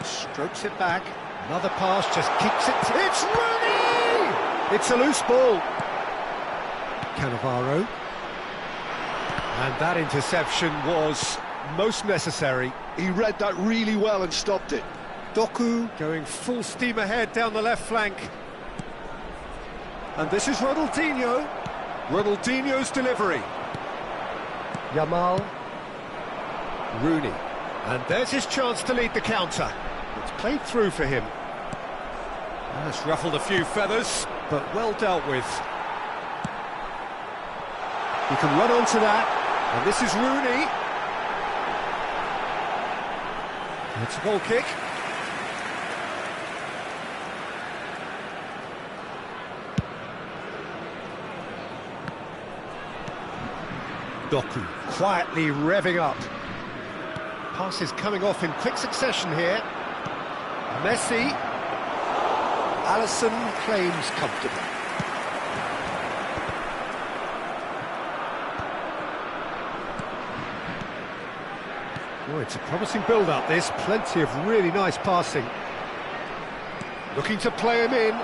A: Strokes it back. Another pass, just kicks it. It's Rooney! It's a loose ball. Cannavaro. And that interception was most necessary.
B: He read that really well and stopped it.
A: Doku going full steam ahead down the left flank. And this is Ronaldinho. Ronaldinho's delivery. Yamal. Rooney. And there's his chance to lead the counter. It's played through for him. That's ruffled a few feathers, but well dealt with. He can run onto that. And this is Rooney. It's a goal kick. Doku quietly revving up. Passes coming off in quick succession here. Messi. Alisson claims comfortably. Oh, it's a promising build-up, this. Plenty of really nice passing. Looking to play him in.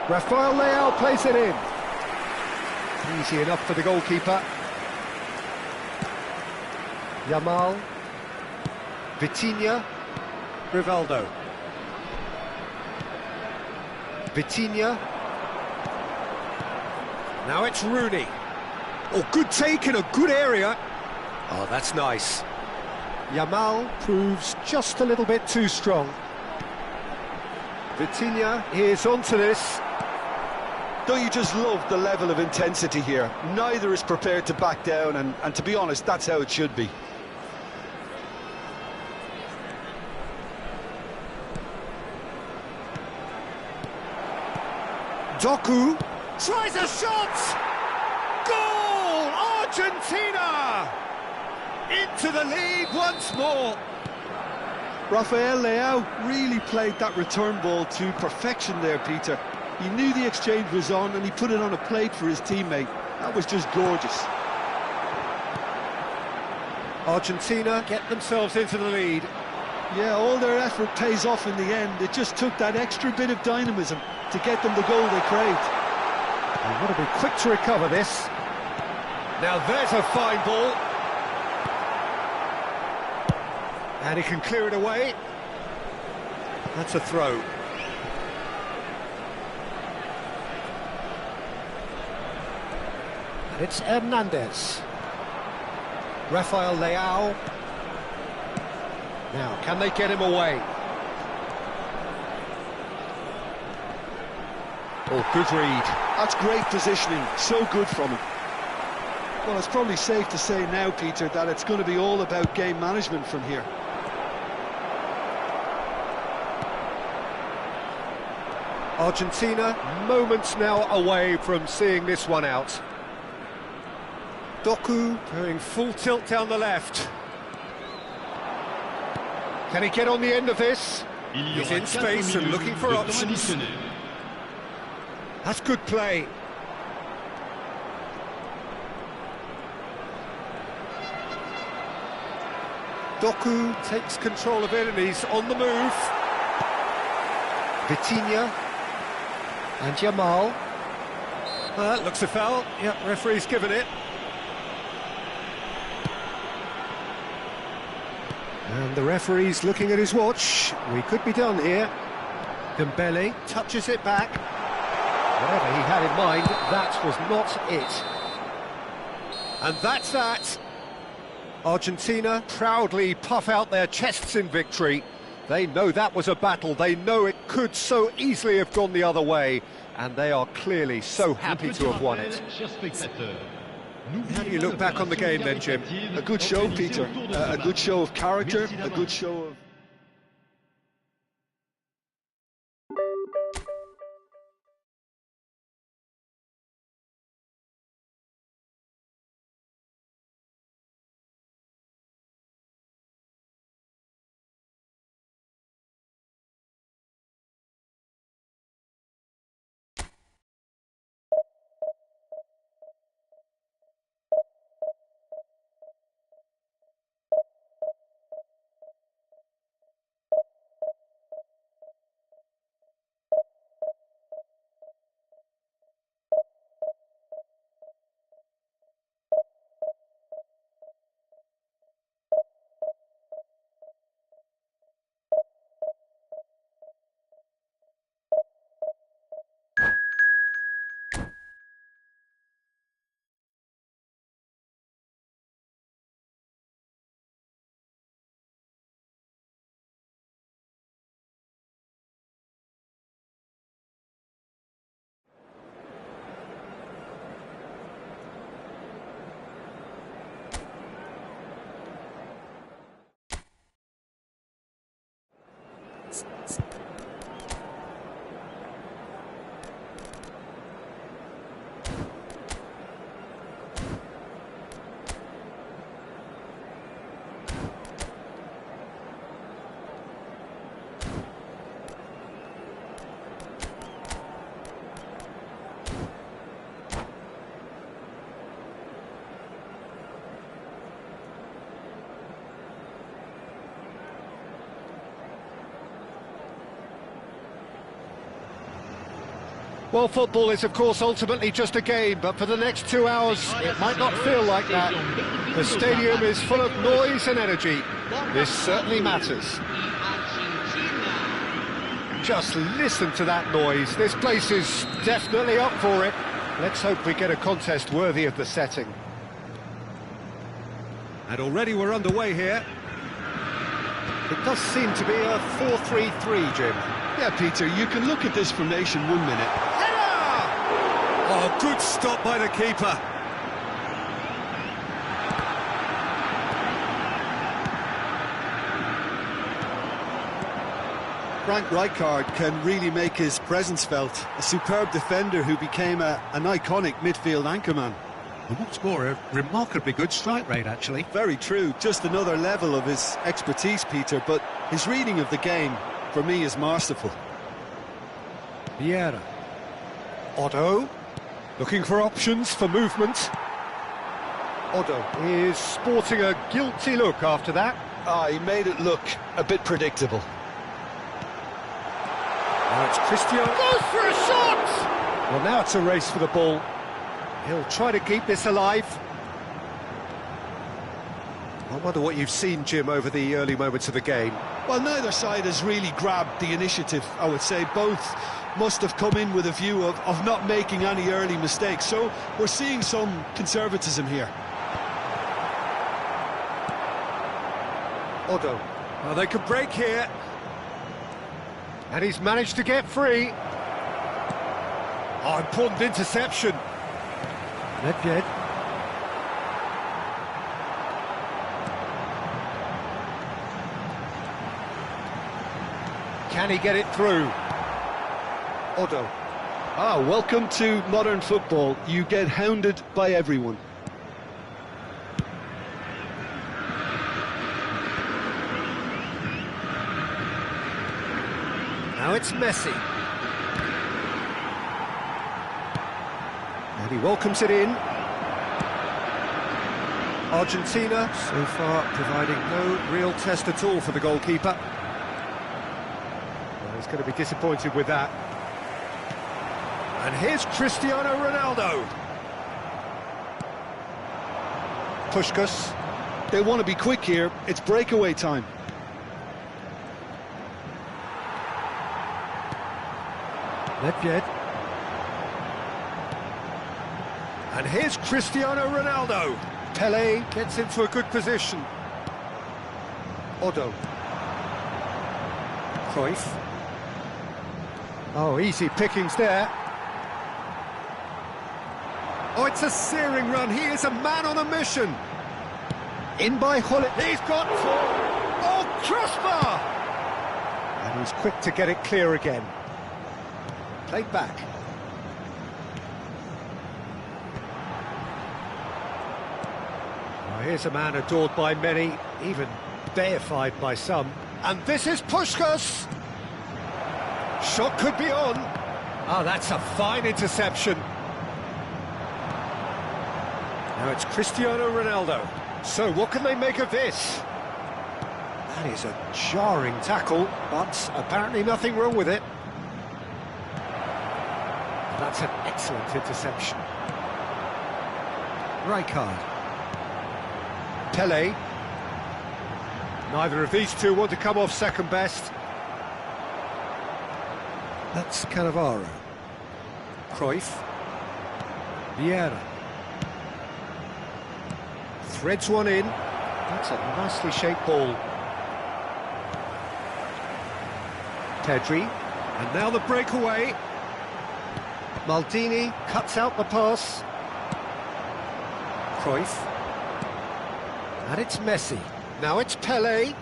A: Rafael Leao plays it in. Easy enough for the goalkeeper. Yamal. Vitinha. Rivaldo. Vitinha. Now it's Rooney. Oh, good take in a good area. Oh, that's nice. Yamal proves just a little bit too strong. Vitinha is onto this.
B: Don't you just love the level of intensity here? Neither is prepared to back down, and to be honest, that's how it should be.
A: Doku tries a shot! Goal! Argentina! Into the lead once more.
B: Rafael Leao really played that return ball to perfection there, Peter. He knew the exchange was on and he put it on a plate for his teammate. That was just gorgeous.
A: Argentina get themselves into the lead.
B: Yeah, all their effort pays off in the end. It just took that extra bit of dynamism to get them the goal they craved.
A: They've got to be quick to recover this. Now there's a fine ball. And he can clear it away. That's a throw. And it's Hernandez. Rafael Leao. Now, can they get him away? Oh, good read.
B: That's great positioning, so good from him. Well, it's probably safe to say now, Peter, that it's going to be all about game management from here.
A: Argentina, moments now away from seeing this one out. Doku going full tilt down the left. Can he get on the end of this? He's in space and looking for options. That's good play. Doku takes control of it and he's on the move. Vitinha. And Yamal. Looks a foul. Yep, referee's given it. And the referee's looking at his watch. We could be done here. Dembele touches it back. Whatever he had in mind, that was not it. And that's that. Argentina proudly puff out their chests in victory. They know that was a battle. They know it could so easily have gone the other way. And they are clearly so happy to have won it. How do you look back on the game then, Jim?
B: A good show, Peter. A good show of character, a good show of...
A: Well, football is, of course, ultimately just a game, but for the next 2 hours, it might not feel like that. The stadium is full of noise and energy. This certainly matters. Just listen to that noise. This place is definitely up for it. Let's hope we get a contest worthy of the setting. And already we're underway here. It does seem to be a 4-3-3, Jim.
B: Yeah, Peter, you can look at this formation 1 minute.
A: Oh, good stop by the keeper.
B: Frank Rijkaard can really make his presence felt. A superb defender who became an iconic midfield anchorman.
A: And what's more, a remarkably good strike rate, actually.
B: Very true, just another level of his expertise, Peter, but his reading of the game, for me, is masterful.
A: Vieira. Otto, looking for options for movement. Otto is sporting a guilty look after that.
B: He made it look a bit predictable.
A: Now it's Cristiano. Goes for a shot! Well, now it's a race for the ball. He'll try to keep this alive. I wonder what you've seen, Jim, over the early moments of the game.
B: Well, neither side has really grabbed the initiative, I would say. Both must have come in with a view of not making any early mistakes. So we're seeing some conservatism here.
A: Otto. Well, they could break here. And he's managed to get free. Oh, important interception. Nedved. Can he get it through? Otto.
B: Welcome to modern football. You get hounded by everyone.
A: Now it's Messi. And he welcomes it in. Argentina, so far, providing no real test at all for the goalkeeper. Well, he's going to be disappointed with that. And here's Cristiano Ronaldo. Puskás.
B: They want to be quick here. It's breakaway time.
A: Nedved. And here's Cristiano Ronaldo. Pelé gets into a good position. Otto. Cruyff. Oh, easy pickings there. Oh, it's a searing run. He is a man on a mission. In by Hullet. He's got four. Oh, crossbar! And he's quick to get it clear again. Played back. Well, here's a man adored by many, even deified by some. And this is Puskás. Shot could be on. Oh, that's a fine interception. Now it's Cristiano Ronaldo. So what can they make of this? That is a jarring tackle, but apparently nothing wrong with it. That's an excellent interception. Rijkaard. Pelé. Neither of these two want to come off second best. That's Cannavaro. Cruyff. Vieira. Threads one in. That's a nicely shaped ball. Pedri. And now the breakaway. Maldini cuts out the pass. Cruyff. And it's Messi. Now it's Pelé.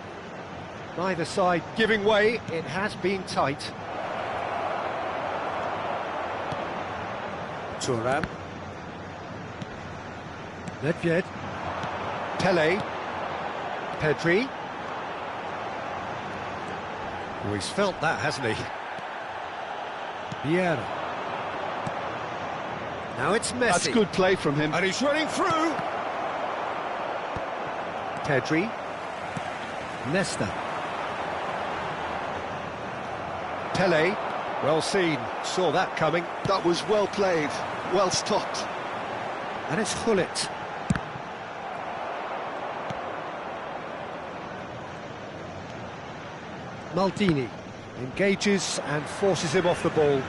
A: Neither side giving way. It has been tight. Thuram. Nedved. Pelé. Pedri. Oh, he's felt that, hasn't he? Vieira. Now it's Messi.
B: That's good play from him.
A: And he's running through. Pedri. Nesta. Pelé. Well seen, saw that coming.
B: That was well played, well stopped.
A: And it's Gullit. Maldini engages and forces him off the ball.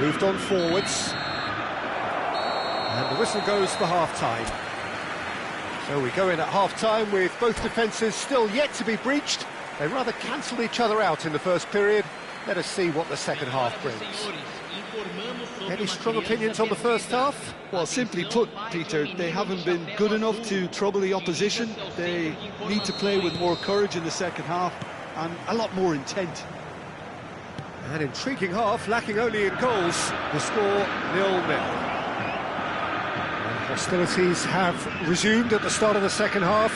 A: Moved on forwards. And the whistle goes for half-time. So we go in at half-time with both defences still yet to be breached. They rather cancelled each other out in the first period. Let us see what the second half brings. Any strong opinions on the first half?
B: Well, simply put, Peter, they haven't been good enough to trouble the opposition. They need to play with more courage in the second half and a lot more intent.
A: An intriguing half, lacking only in goals. The score 0-0. Hostilities have resumed at the start of the second half.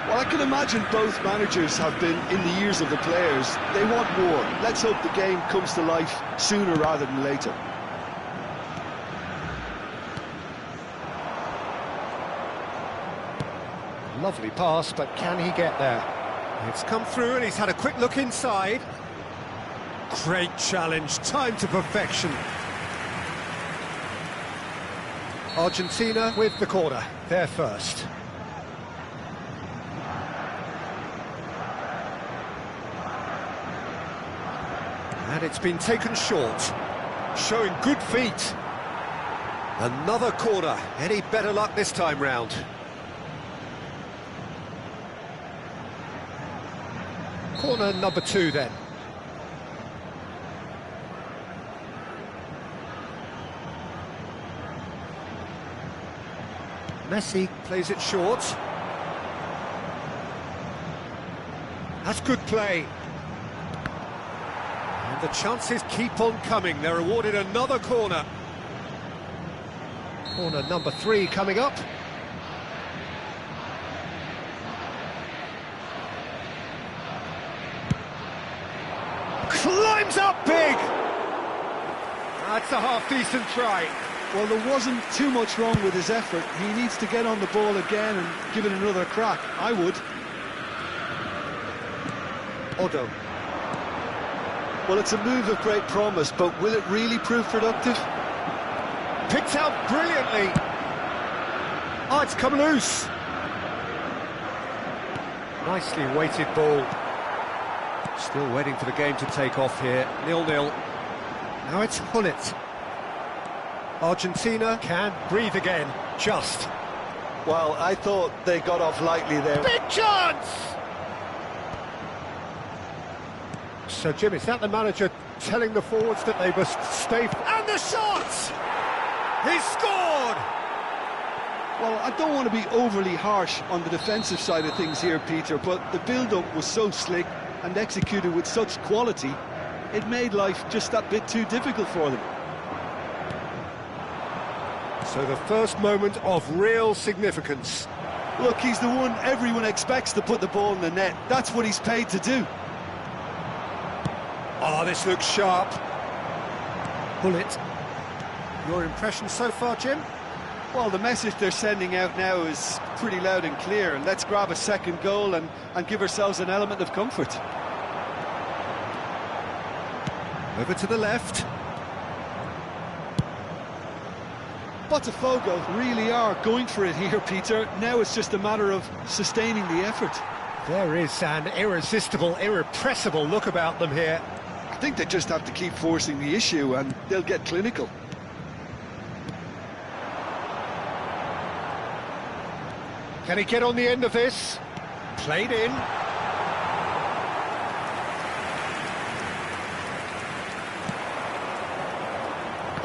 B: Well, I can imagine both managers have been in the ears of the players. They want more. Let's hope the game comes to life sooner rather than later.
A: Lovely pass, but can he get there? It's come through and he's had a quick look inside. Great challenge, timed to perfection. Argentina with the corner, they're first. And it's been taken short, showing good feet. Another corner, any better luck this time round? Corner number 2 then. Messi plays it short. That's good play. And the chances keep on coming. They're awarded another corner. Corner number 3 coming up. Climbs up big! That's a half-decent try.
B: Well, there wasn't too much wrong with his effort. He needs to get on the ball again and give it another crack. I would.
A: Odo.
B: Well, it's a move of great promise, but will it really prove productive?
A: Picked out brilliantly. Oh, it's come loose. Nicely weighted ball. Still waiting for the game to take off here. 0-0. Now it's Gullit. Argentina can breathe again, just.
B: Well, I thought they got off lightly there.
A: Big chance! So, Jim, is that the manager telling the forwards that they must stay... And the shot! He scored!
B: Well, I don't want to be overly harsh on the defensive side of things here, Peter, but the build-up was so slick and executed with such quality, it made life just that bit too difficult for them.
A: So the first moment of real significance.
B: Look, he's the one everyone expects to put the ball in the net. That's what he's paid to do.
A: Oh, this looks sharp. Gullit. Your impression so far, Jim?
B: Well, the message they're sending out now is pretty loud and clear. And let's grab a second goal and give ourselves an element of comfort.
A: Over to the left.
B: Botafogo really are going for it here, Peter. Now it's just a matter of sustaining the effort.
A: There is an irresistible, irrepressible look about them here.
B: I think they just have to keep forcing the issue and they'll get clinical.
A: Can he get on the end of this? Played in.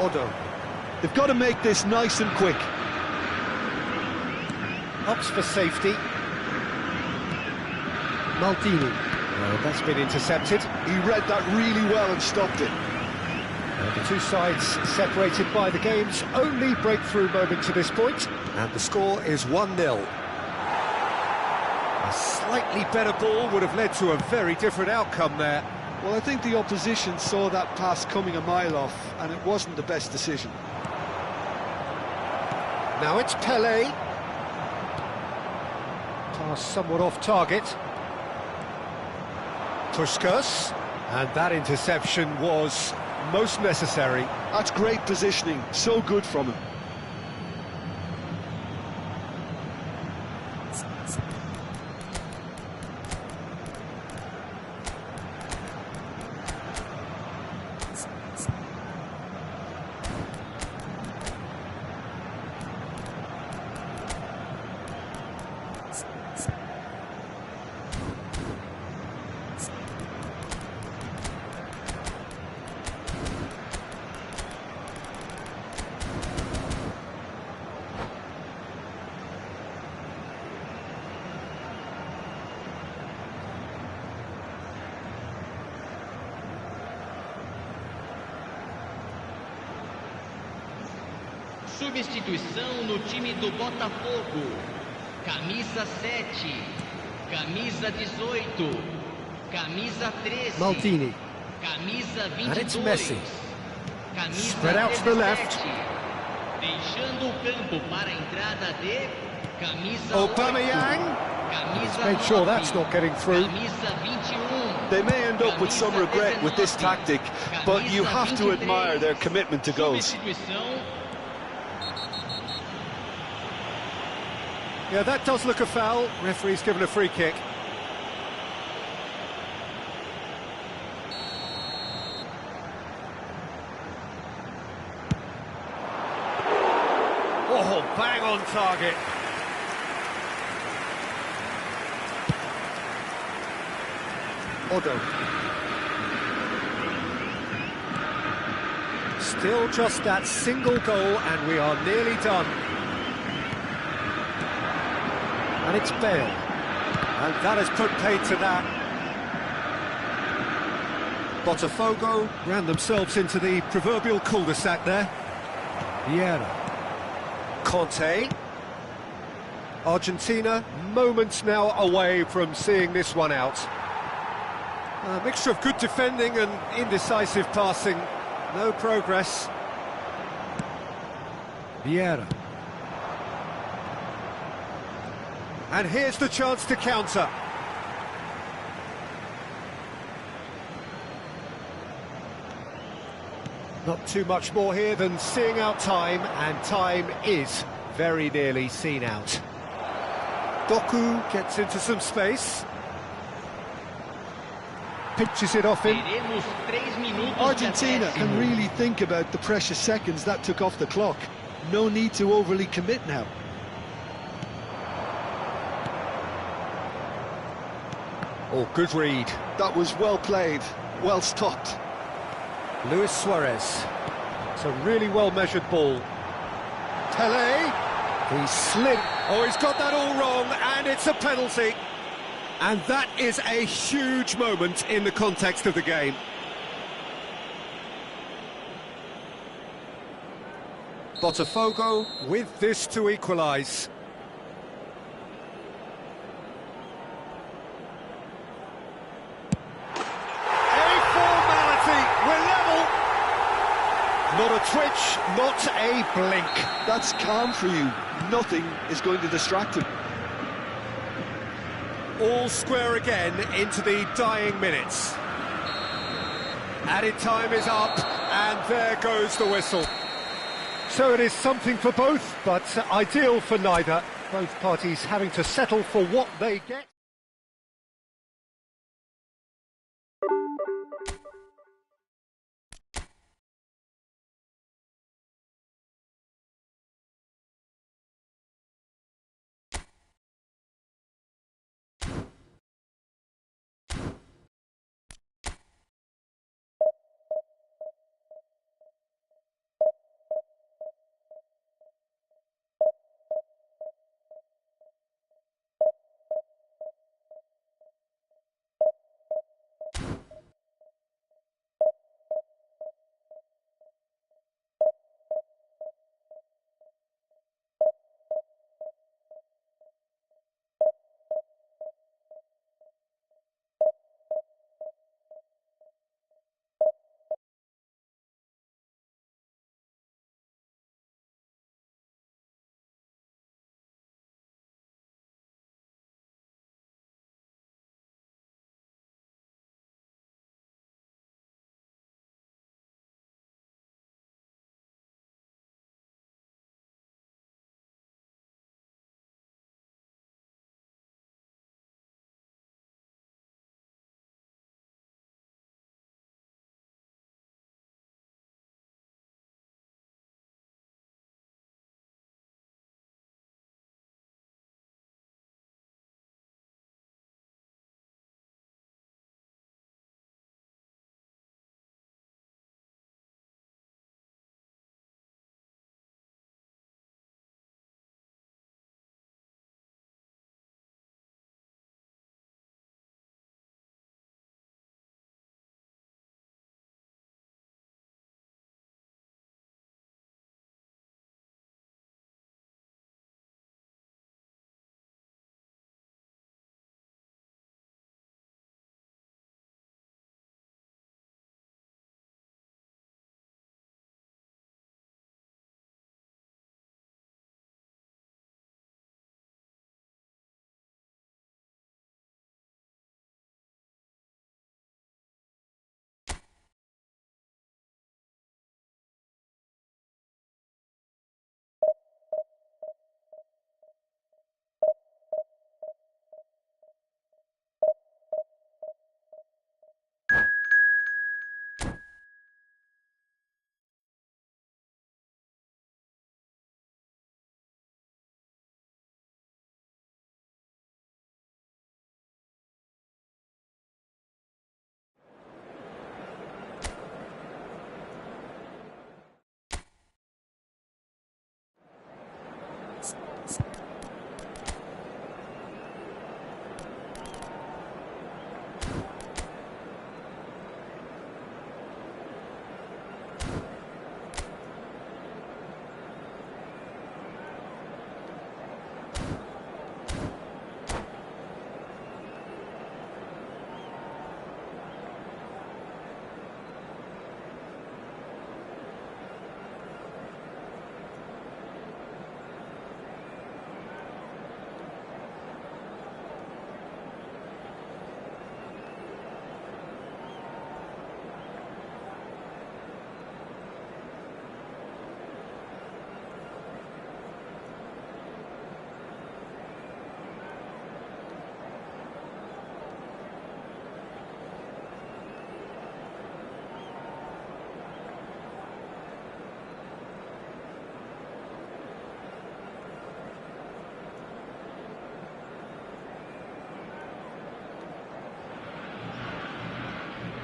A: Odo.
B: They've got to make this nice and quick.
A: Ups for safety. Maldini. That's been intercepted.
B: He read that really well and stopped it.
A: The two sides separated by the game's only breakthrough moment to this point, and the score is 1-0. A slightly better ball would have led to a very different outcome there.
B: Well, I think the opposition saw that pass coming a mile off, and it wasn't the best decision.
A: Now it's Pelé. Pass somewhat off target. Puskas, and that interception was most necessary.
B: That's great positioning, so good from him.
C: Substituição no time do Botafogo. Camisa 7, camisa 18, camisa 13,
A: Maldini.
C: camisa
A: And it's
C: 22,
A: Messi.
C: camisa
A: Spread out to the
C: 17,
A: left.
C: deixando o campo para a entrada de camisa 8,
A: Aubameyang.
C: camisa
A: Make sure
C: 9,
A: that's not getting through.
C: camisa 21.
B: They may end up with some regret with this tactic, but you have to admire their commitment to goals.
C: Substituição.
A: Yeah, that does look a foul. Referee's given a free kick. Oh, bang on target. Odo. Still just that single goal and we are nearly done. And it's Bale. And that has put paid to that. Botafogo ran themselves into the proverbial cul-de-sac there. Vieira. Conte. Argentina, moments now away from seeing this one out. A mixture of good defending and indecisive passing. No progress. Vieira. And here's the chance to counter. Not too much more here than seeing out time, and time is very nearly seen out. Doku gets into some space. Pinches it off him.
C: Teremos 3 minutos de
B: Argentina
C: acréscimo.
B: can really think about the precious seconds that took off the clock. No need to overly commit now.
A: Oh, good read.
B: That was well played, well stopped.
A: Luis Suarez. It's a really well-measured ball. Pele. He slid. Oh, he's got that all wrong, and it's a penalty. And that is a huge moment in the context of the game. Botafogo with this to equalise. Not a twitch, not a blink.
B: That's calm for you. Nothing is going to distract him.
A: All square again into the dying minutes. Added time is up, and there goes the whistle. So it is something for both, but ideal for neither. Both parties having to settle for what they get.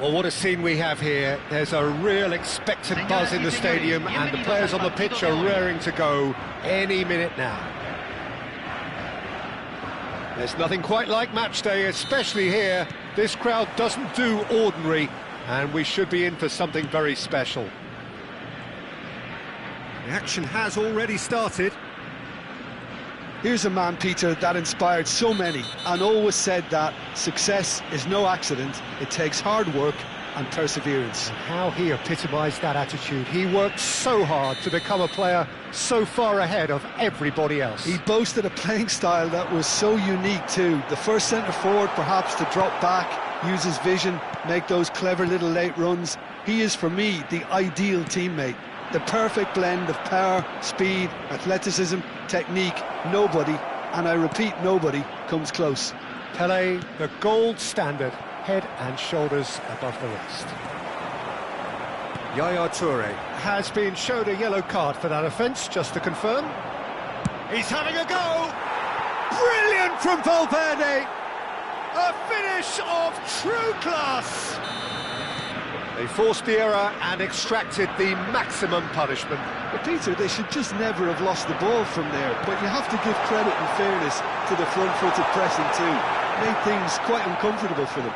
A: Well, what a scene we have here. There's a real expectant buzz in the stadium, and the players on the pitch are raring to go any minute now. There's nothing quite like match day, especially here. This crowd doesn't do ordinary, and we should be in for something very special. The action has already started.
B: Here's a man, Peter, that inspired so many and always said that success is no accident. It takes hard work and perseverance.
A: And how he epitomised that attitude. He worked so hard to become a player so far ahead of everybody else.
B: He boasted a playing style that was so unique too. The first centre-forward perhaps to drop back, use his vision, make those clever little late runs. He is, for me, the ideal teammate. The perfect blend of power, speed, athleticism, technique. Nobody, and I repeat, nobody, comes close.
A: Pelé, the gold standard, head and shoulders above the rest. Yaya Toure has been shown a yellow card for that offence, just to confirm. He's having a go! Brilliant from Valverde! A finish of true class! They forced the error and extracted the maximum punishment.
B: But Peter, they should just never have lost the ball from there, but you have to give credit and fairness to the front-footed pressing too. Made things quite uncomfortable for them.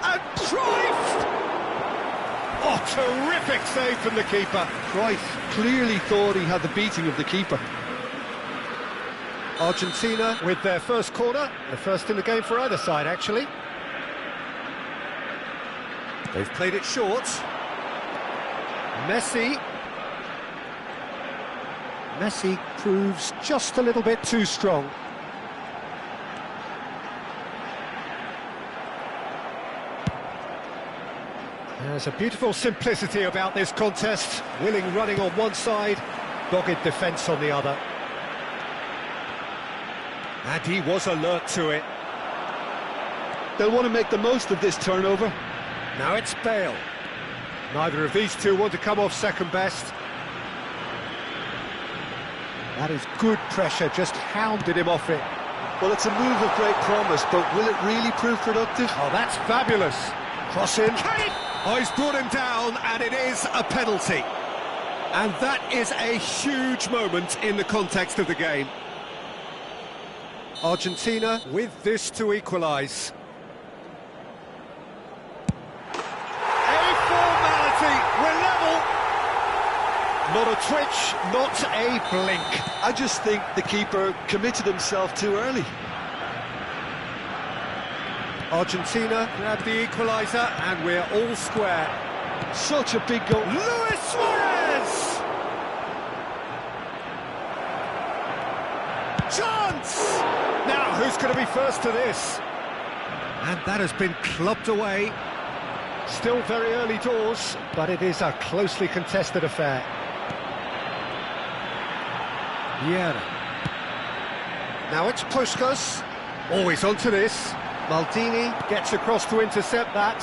A: And Cruyff! Oh, terrific save from the keeper.
B: Cruyff clearly thought he had the beating of the keeper.
A: Argentina with their first corner, the first in the game for either side, actually. They've played it short. Messi proves just a little bit too strong. There's a beautiful simplicity about this contest. Willing running on one side, dogged defence on the other. And he was alert to it.
B: They'll want to make the most of this turnover.
A: Now it's Bale. Neither of these two want to come off second best. That is good pressure, just hounded him off it.
B: Well, it's a move of great promise, but will it really prove productive?
A: Oh, that's fabulous. Cross in. Oh, he's brought him down, and it is a penalty. And that is a huge moment in the context of the game. Argentina with this to equalise. We're level. Not a twitch, not a blink.
B: I just think the keeper committed himself too early.
A: Argentina grab the equaliser, and we're all square.
B: Such a big goal.
A: Luis Suarez! Chance! Now, who's going to be first to this? And that has been clubbed away. Still very early doors, but it is a closely contested affair. Yeah. Now it's Puskas. Always onto this. Maldini gets across to intercept that.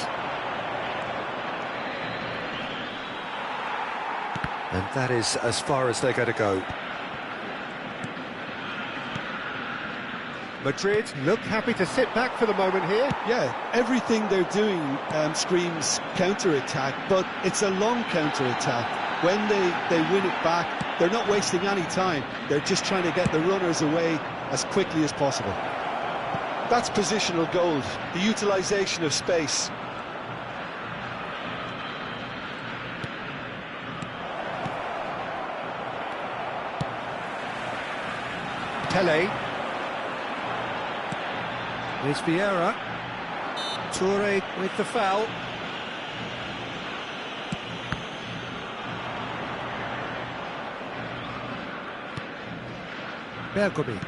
A: And that is as far as they're going to go. Madrid look happy to sit back for the moment here.
B: Yeah, everything they're doing screams counter-attack, but it's a long counter-attack. When they win it back, they're not wasting any time. They're just trying to get the runners away as quickly as possible. That's positional gold, the utilisation of space.
A: Pelé. Here's Vieira. Toure with the foul. Bergomi.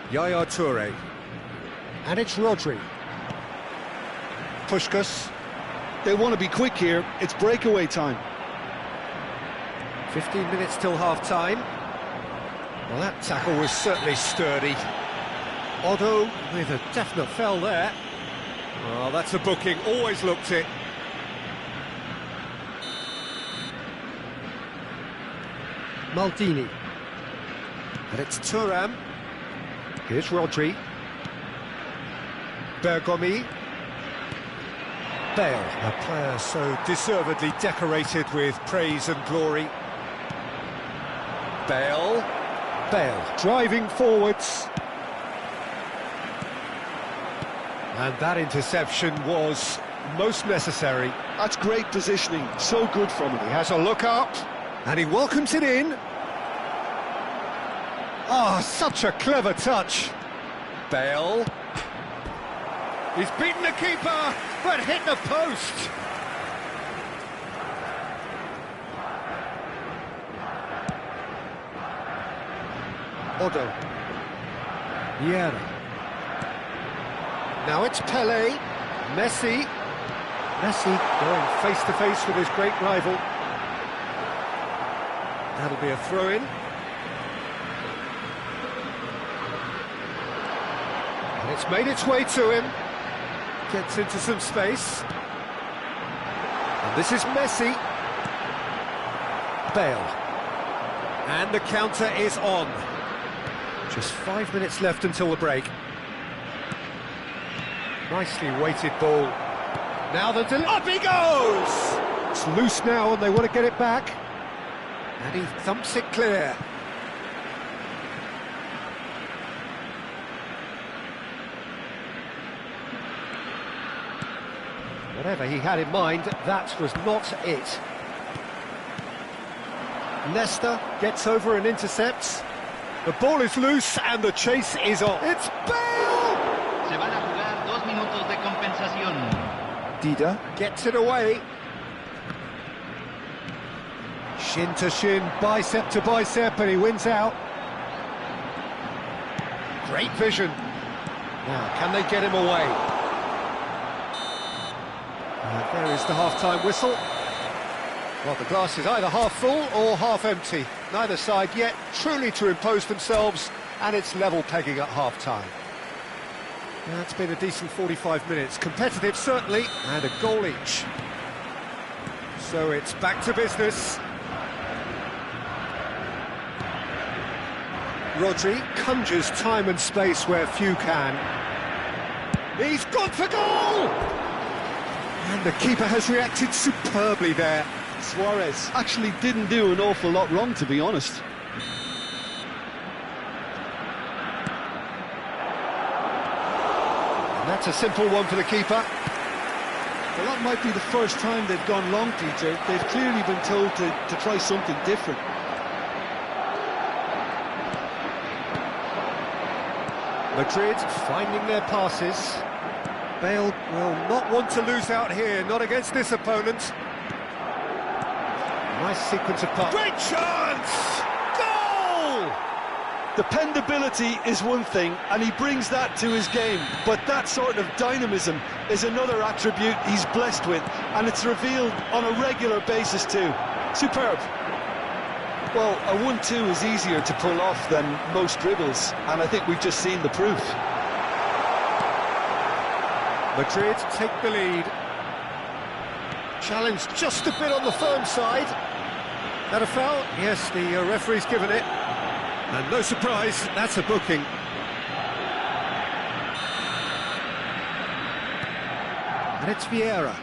A: Yaya Toure. And it's Rodri. Puskas.
B: They want to be quick here. It's breakaway time.
A: 15 minutes till half-time. Well, that tackle was certainly sturdy. Otto with a definite foul there. Oh, that's a booking, always looked it. Maldini. And it's Thuram. Here's Rodri. Bergomi. Bale, a player so deservedly decorated with praise and glory. Bale, driving forwards. And that interception was most necessary.
B: That's great positioning, so good from him.
A: He has a look up, and he welcomes it in. Ah, such a clever touch. Bale. He's beaten the keeper, but hit the post. Odo. Vieira. Now it's Pelé. Messi. Messi going face-to-face with his great rival. That'll be a throw-in. And it's made its way to him. Gets into some space. And this is Messi. Bale. And the counter is on. Just 5 minutes left until the break. Nicely weighted ball. Now up he goes! It's loose now and they want to get it back. And he thumps it clear. Whatever he had in mind, that was not it. Leicester gets over and intercepts. The ball is loose and the chase is on. It's Bale!
C: Se van a jugar 2 minutos de compensación.
A: Dida gets it away. Shin to shin, bicep to bicep, and he wins out. Great vision. Now, can they get him away? There is the half-time whistle. Well, the glass is either half full or half empty. Neither side yet truly to impose themselves, and it's level pegging at half-time. Now, it's been a decent 45 minutes. Competitive, certainly, and a goal each. So it's back to business. Rodri conjures time and space where few can. He's gone for goal! And the keeper has reacted superbly there.
B: Suarez actually didn't do an awful lot wrong, to be honest.
A: And that's a simple one for the keeper.
B: Well, that might be the first time they've gone long, Peter. They've clearly been told to try something different.
A: Madrid finding their passes. Bale will not want to lose out here, not against this opponent. Nice sequence of passes. Great chance! Goal!
B: Dependability is one thing, and he brings that to his game, but that sort of dynamism is another attribute he's blessed with, and it's revealed on a regular basis too. Superb. Well, a 1-2 is easier to pull off than most dribbles, and I think we've just seen the proof.
A: Madrid take the lead. Challenge just a bit on the firm side. That a foul? Yes, the referee's given it. And no surprise, that's a booking. And it's Vieira.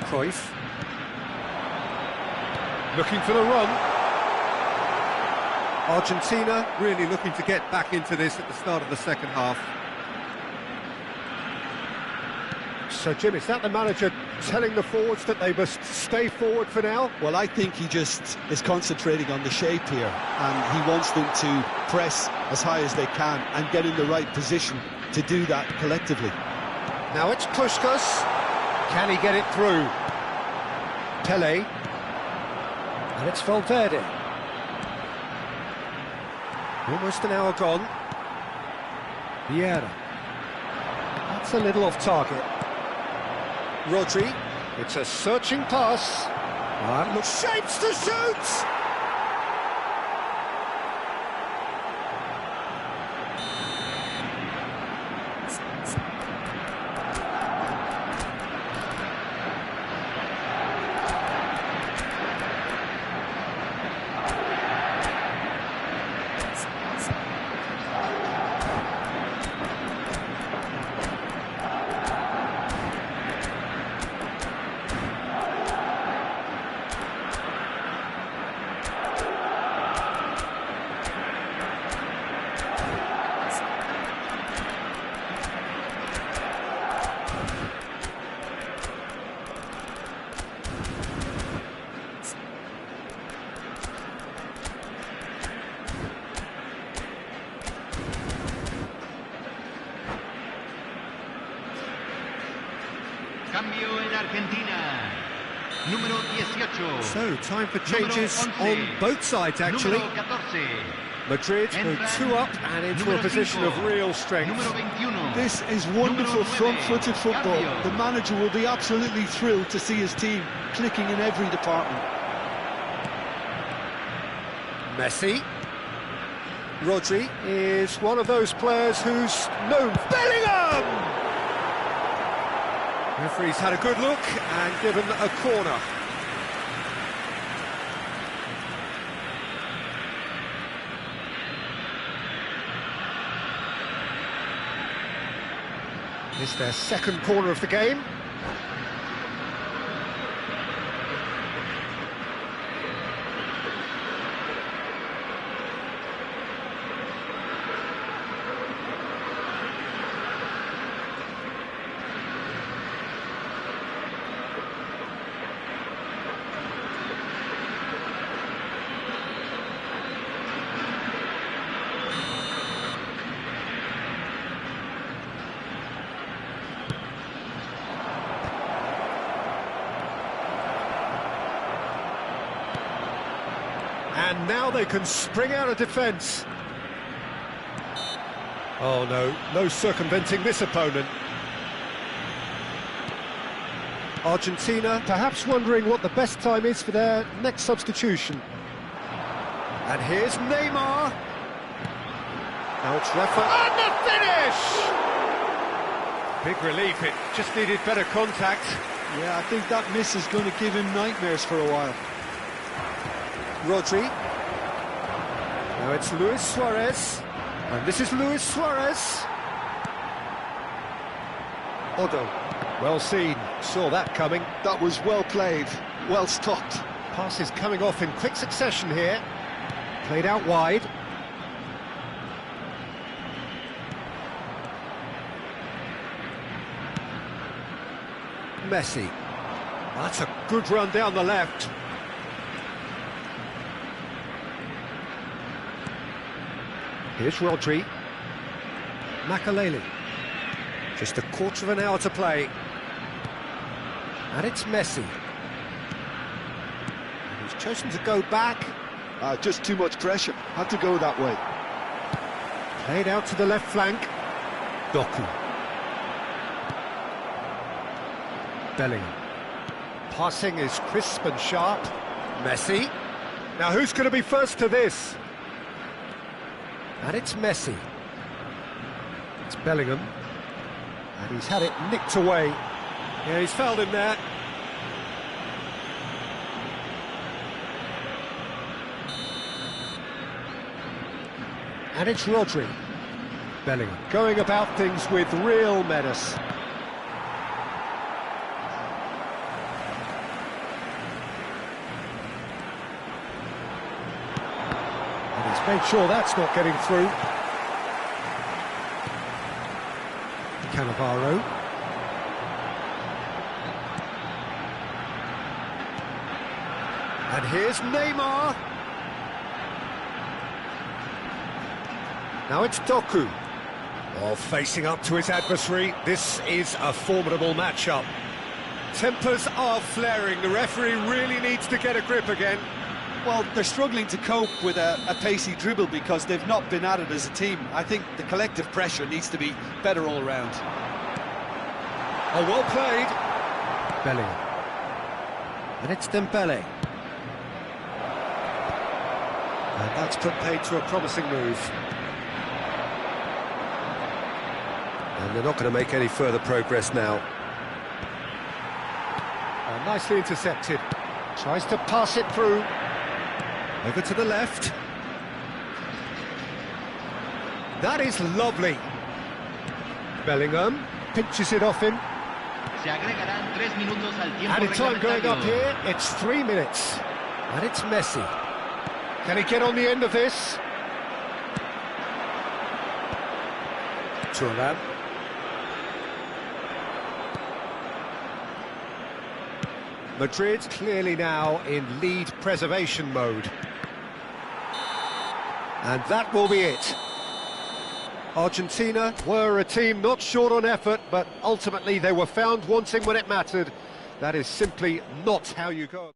A: Cruyff. Looking for the run. Argentina really looking to get back into this at the start of the second half. So, Jim, is that the manager telling the forwards that they must stay forward for now?
B: Well, I think he just is concentrating on the shape here, and he wants them to press as high as they can and get in the right position to do that collectively.
A: Now it's Puskas. Can he get it through? Pelé. And it's Valverde. Almost an hour gone. Vieira. That's a little off target. Rodri, it's a searching pass. And looks shapes to shoot!
D: Cambio en Argentina. Número 18.
A: So, time for changes on both sides, actually.
D: Número 14.
A: Madrid go 2 up and into a position of real strength.
D: Número 21.
B: This is wonderful front-footed football. The manager will be absolutely thrilled to see his team clicking in every department.
A: Messi. Rodri is one of those players who's known. Bellingham! Referee's had a good look and given a corner. It's their second corner of the game. And now they can spring out of defence. Oh no, no circumventing this opponent. Argentina perhaps wondering what the best time is for their next substitution. And here's Neymar. Now it's Rafa. And the finish! Big relief, it just needed better contact.
B: Yeah, I think that miss is going to give him nightmares for a while.
A: Rodri. Now it's Luis Suarez. And this is Luis Suarez. Odo. Well seen. Saw that coming.
B: That was well played, well stopped.
A: Passes coming off in quick succession here. Played out wide. Messi. That's a good run down the left. Here's Rodri. Makaleli. Just a quarter of an hour to play. And it's Messi. And he's chosen to go back.
B: Just too much pressure. Had to go that way.
A: Played out to the left flank. Doku. Bellingham. Passing is crisp and sharp. Messi. Now who's going to be first to this? And it's Messi. It's Bellingham. And he's had it nicked away. Yeah, he's fouled him there. And it's Rodri. Bellingham going about things with real menace. Made sure that's not getting through. Cannavaro. And here's Neymar. Now it's Doku. Oh, facing up to his adversary. This is a formidable matchup. Tempers are flaring. The referee really needs to get a grip again.
B: Well, they're struggling to cope with a pacey dribble because they've not been at it as a team. I think the collective pressure needs to be better all round.
A: Oh, well played. Bellingham. And it's Dembele. And that's put paid to a promising move. And they're not going to make any further progress now. Oh, nicely intercepted. Tries to pass it through. Over to the left. That is lovely. Bellingham pinches it off him.
C: Se agregarán 3 minutos al tiempo
A: Added time going up
C: reglamentario.
A: here. It's 3 minutes. And it's Messi. Can he get on the end of this? Thuram. Madrid clearly now in lead preservation mode. And that will be it. Argentina were a team not short on effort, but ultimately they were found wanting when it mattered. That is simply not how you go.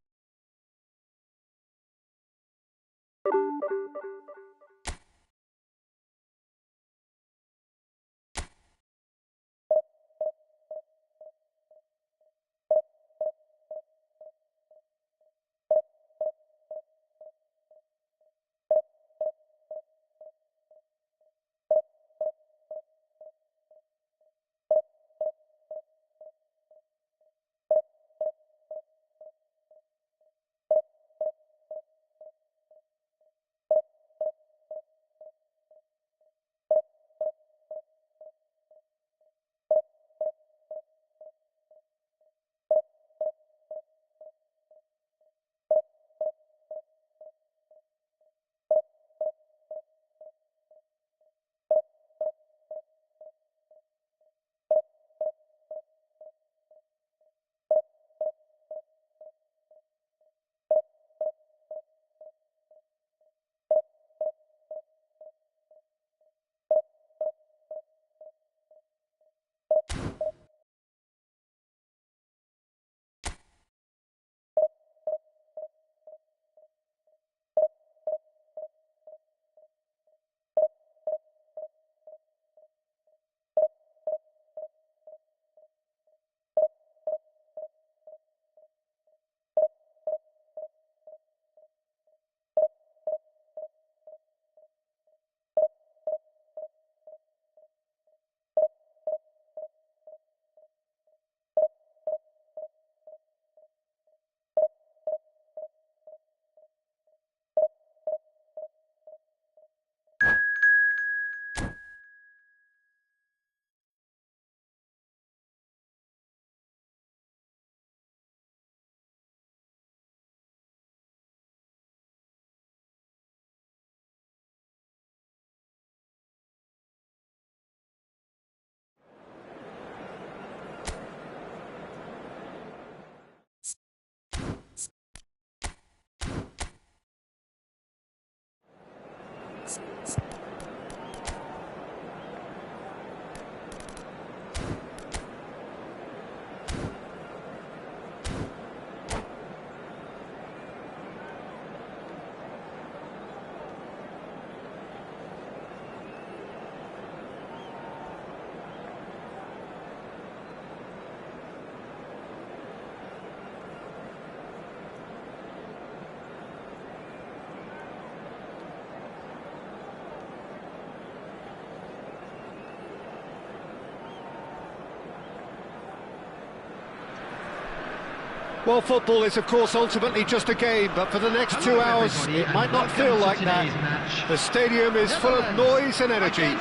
A: Well, football is, of course, ultimately just a game, but for the next 2 hours, it might not feel like that. The stadium is full of noise and energy.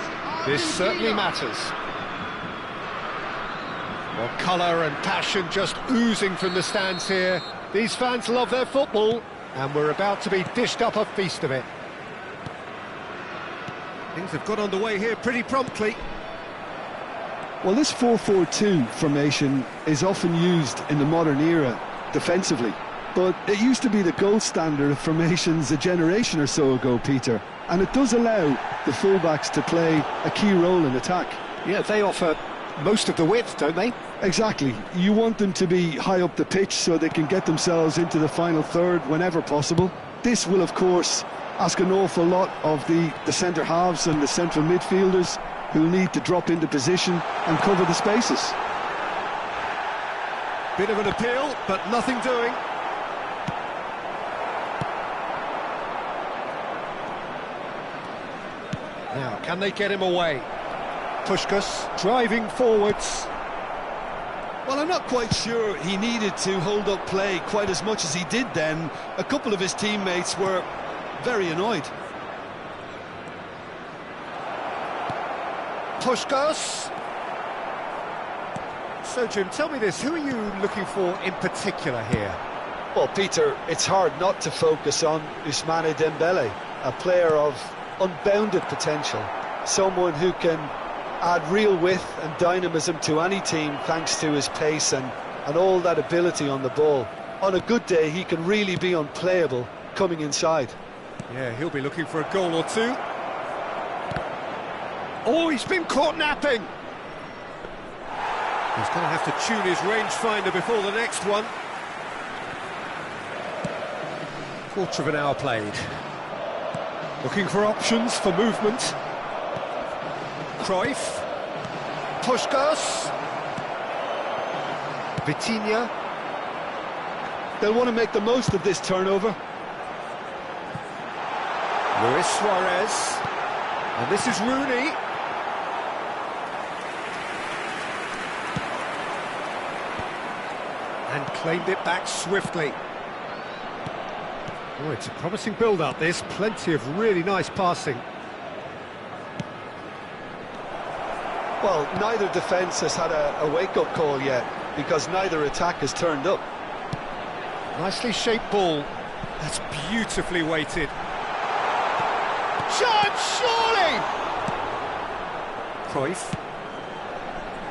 A: This certainly matters. Well, colour and passion just oozing from the stands here. These fans love their football, and we're about to be dished up a feast of it. Things have got underway here pretty promptly.
B: Well, this 4-4-2 formation is often used in the modern era defensively, but it used to be the gold standard of formations a generation or so ago, Peter, and it does allow the fullbacks to play a key role in attack.
A: Yeah, they offer most of the width, don't they?
B: Exactly. You want them to be high up the pitch so they can get themselves into the final third whenever possible. This will, of course, ask an awful lot of the centre halves and the central midfielders, who'll need to drop into position and cover the spaces.
A: Bit of an appeal, but nothing doing. Now, can they get him away? Puskás driving forwards.
B: Well, I'm not quite sure he needed to hold up play quite as much as he did then. A couple of his teammates were very annoyed.
A: Puskás. So, Jim, tell me this, who are you looking for in particular here?
E: Well, Peter, it's hard not to focus on Ousmane Dembele, a player of unbounded potential, someone who can add real width and dynamism to any team thanks to his pace and all that ability on the ball. On a good day, he can really be unplayable coming inside.
A: Yeah, he'll be looking for a goal or two. Oh, he's been caught napping. He's going to have to tune his rangefinder before the next one. Quarter of an hour played. Looking for options for movement. Cruyff. Puskas. Vitinha.
E: They'll want to make the most of this turnover.
A: Luis Suarez. And this is Rooney. And claimed it back swiftly. Oh, it's a promising build-up, this. Plenty of really nice passing.
E: Well, neither defence has had a wake-up call yet, because neither attack has turned up.
A: Nicely shaped ball. That's beautifully weighted. Chance, surely! Cruyff.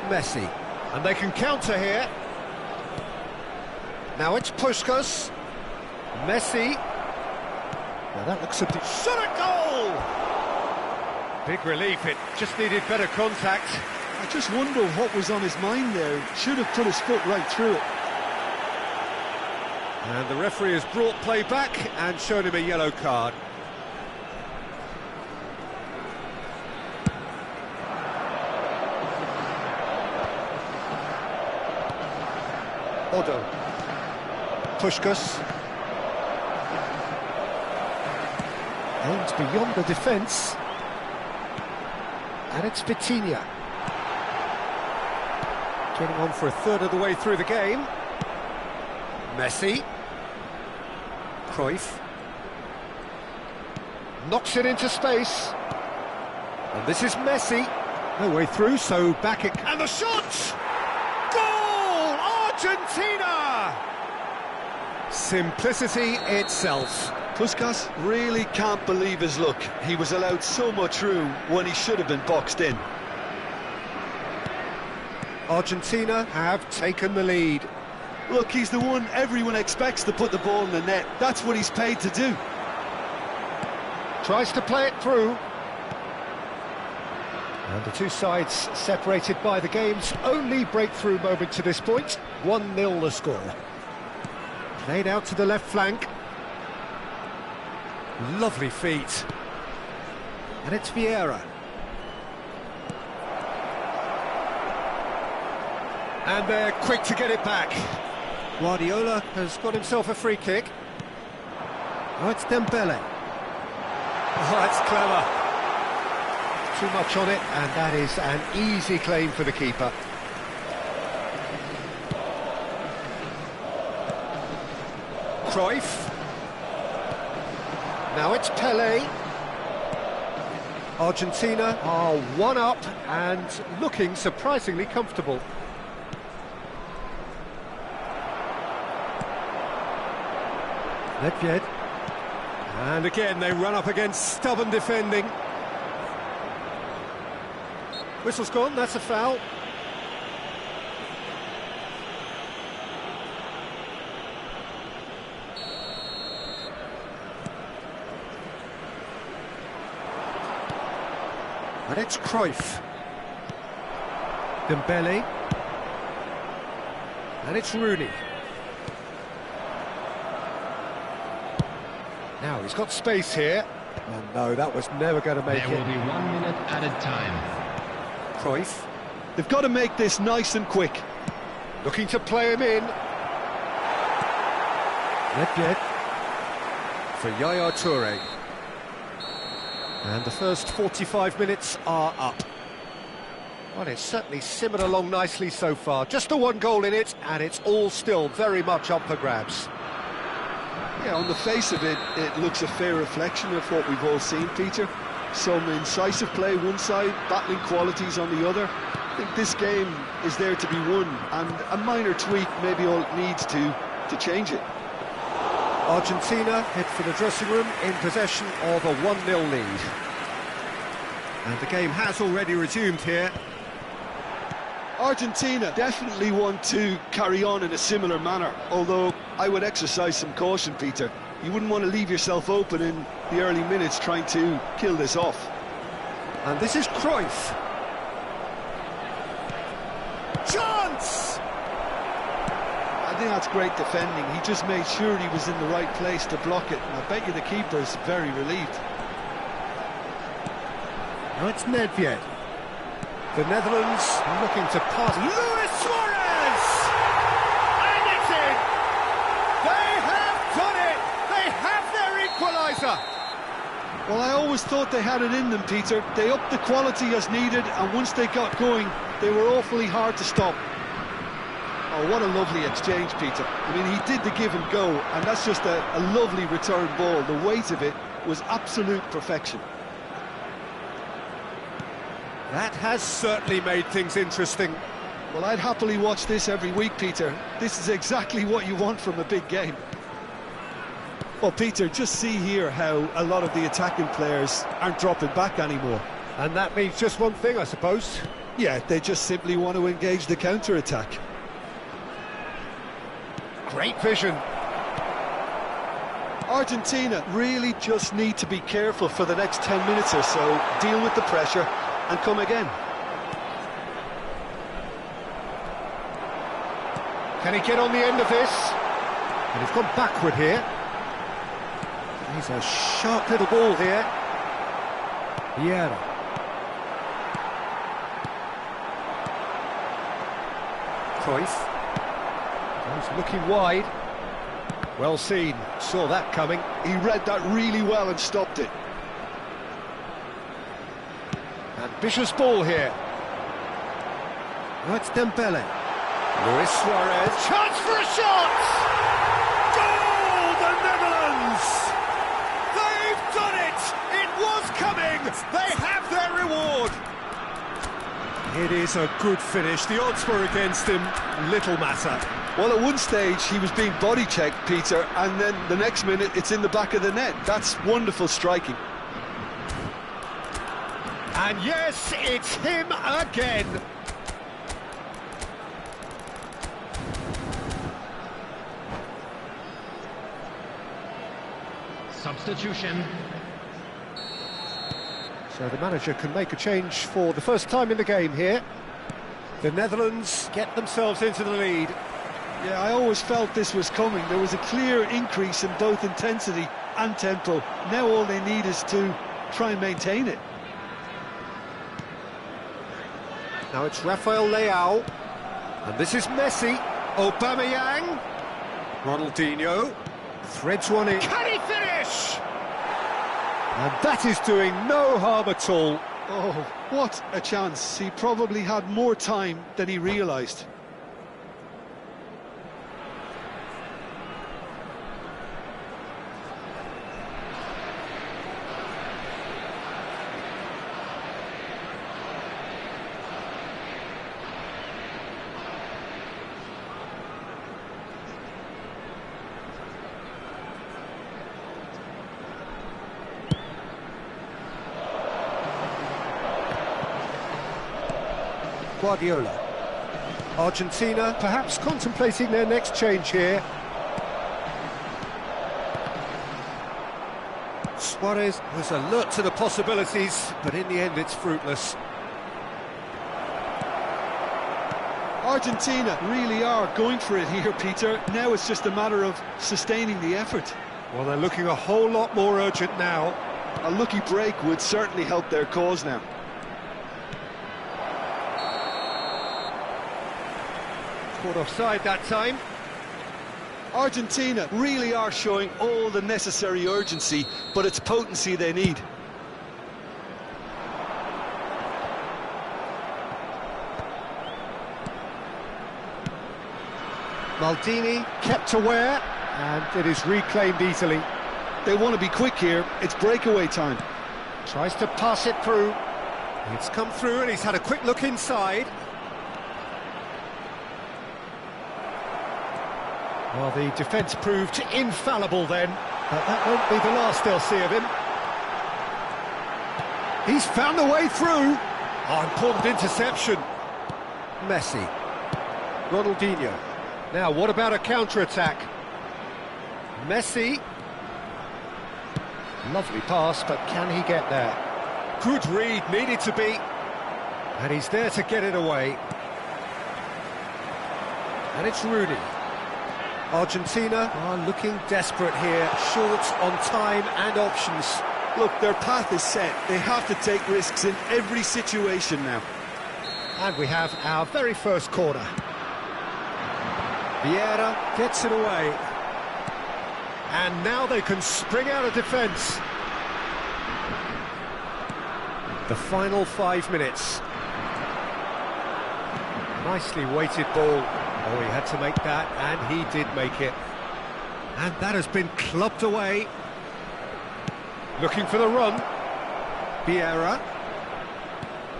A: Messi. And they can counter here. Now it's Puskas. Messi. Now that looks a bit... Shot a goal! Big relief, it just needed better contact.
B: I just wonder what was on his mind there. Should have put his foot right through it.
A: And the referee has brought play back and shown him a yellow card. Odo. Puskas. Aims beyond the defence. And it's Vitinha. Getting on for a third of the way through the game. Messi. Cruyff. Knocks it into space. And this is Messi. No way through, so back it... And the shot! Goal! Argentina! Simplicity itself.
E: Puskas really can't believe his luck. He was allowed so much room when he should have been boxed in.
A: Argentina have taken the lead.
E: Look, he's the one everyone expects to put the ball in the net. That's what he's paid to do.
A: Tries to play it through. And the two sides separated by the game's only breakthrough moment to this point. 1-0 the score. Played out to the left flank. Lovely feet. And it's Vieira. And they're quick to get it back. Guardiola has got himself a free kick. Oh, it's Dembele. Oh, that's clever. Too much on it, and that is an easy claim for the keeper. Cruyff. Now it's Pelé. Argentina are one up and looking surprisingly comfortable. Nedved. And again they run up against stubborn defending. Whistle's gone, that's a foul. And it's Cruyff. Dembele. And it's Rooney. Now he's got space here. Oh no, that was never going to make it.
D: There will be 1 minute added time.
A: Cruyff.
E: They've got to make this nice and quick.
A: Looking to play him in. Nedved. For Yaya Toure. And the first 45 minutes are up. Well, it's certainly simmered along nicely so far. Just the one goal in it, and it's all still very much up for grabs.
E: Yeah, on the face of it, it looks a fair reflection of what we've all seen, Peter. Some incisive play one side, battling qualities on the other. I think this game is there to be won, and a minor tweak maybe all it needs to change it.
A: Argentina head for the dressing room in possession of a 1-0 lead. And the game has already resumed here.
E: Argentina definitely want to carry on in a similar manner, although I would exercise some caution, Peter. You wouldn't want to leave yourself open in the early minutes trying to kill this off.
A: And this is Cruyff. Chance!
E: I think that's great defending. He just made sure he was in the right place to block it, and I bet you the keeper's very relieved.
A: Now it's Nedved. The Netherlands looking to pass. Luis Suarez! And it's in! They have done it! They have their equaliser!
E: Well, I always thought they had it in them, Peter. They upped the quality as needed, and once they got going, they were awfully hard to stop. Oh, what a lovely exchange, Peter. I mean, he did the give and go, and that's just a lovely return ball. The weight of it was absolute perfection.
A: That has certainly made things interesting.
E: Well, I'd happily watch this every week, Peter. This is exactly what you want from a big game. Well, Peter, just see here how a lot of the attacking players aren't dropping back anymore.
A: And that means just one thing, I suppose.
E: Yeah, they just simply want to engage the counter-attack.
A: Great vision.
E: Argentina really just need to be careful for the next 10 minutes or so, deal with the pressure and come again.
A: Can he get on the end of this? And he's gone backward here. He's a sharp little ball here. Vieira. Cruyff. He's looking wide. Well seen, saw that coming.
E: He read that really well and stopped it.
A: Ambitious ball here. Now it's Dembele. Luis Suarez. Chance for a shot! Goal, the Netherlands! They've done it! It was coming! They have their reward! It is a good finish. The odds were against him. Little matter.
E: Well, at one stage he was being body checked, Peter, and then the next minute it's in the back of the net. That's wonderful striking.
A: And yes, it's him again.
D: Substitution.
A: So the manager can make a change for the first time in the game here. The Netherlands get themselves into the lead.
E: Yeah, I always felt this was coming. There was a clear increase in both intensity and tempo. Now all they need is to try and maintain it.
A: Now it's Rafael Leao. And this is Messi. Aubameyang. Ronaldinho. Threads one in. Can he finish? And that is doing no harm at all.
E: Oh, what a chance. He probably had more time than he realised.
A: Guardiola. Argentina perhaps contemplating their next change here. Suarez was alert to the possibilities, but in the end it's fruitless.
E: Argentina really are going for it here, Peter. Now it's just a matter of sustaining the effort.
A: Well, they're looking a whole lot more urgent now.
E: A lucky break would certainly help their cause now.
A: Caught offside that time.
E: Argentina really are showing all the necessary urgency, but it's potency they need.
A: Maldini kept aware, and it is reclaimed easily.
E: They want to be quick here. It's breakaway time.
A: Tries to pass it through. It's come through and he's had a quick look inside. Well, the defence proved infallible then, but that won't be the last they'll see of him. He's found the way through. Oh, important interception. Messi. Ronaldinho. Now, what about a counter-attack? Messi. Lovely pass, but can he get there? Good read, needed to be. And he's there to get it away. And it's Rudy. Argentina are looking desperate here, short on time and options.
B: Look, their path is set. They have to take risks in every situation now.
A: And we have our very first corner. Vieira gets it away. And now they can spring out of defence. The final 5 minutes. Nicely weighted ball. Oh, he had to make that, and he did make it. And that has been clubbed away. Looking for the run. Vieira.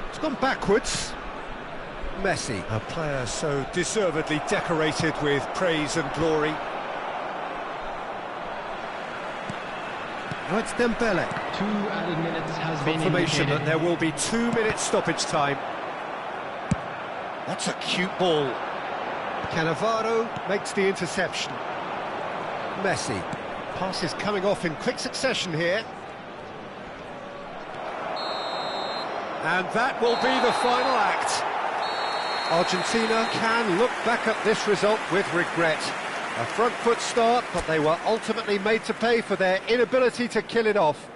A: It's gone backwards. Messi, a player so deservedly decorated with praise and glory. Now it's Dembele.
D: 2 added minutes has been
A: Confirmation
D: indicated.
A: that there will be 2 minutes stoppage time. That's a cute ball. Cannavaro makes the interception. Messi. Passes coming off in quick succession here. And that will be the final act. Argentina can look back at this result with regret. A front foot start, but they were ultimately made to pay for their inability to kill it off.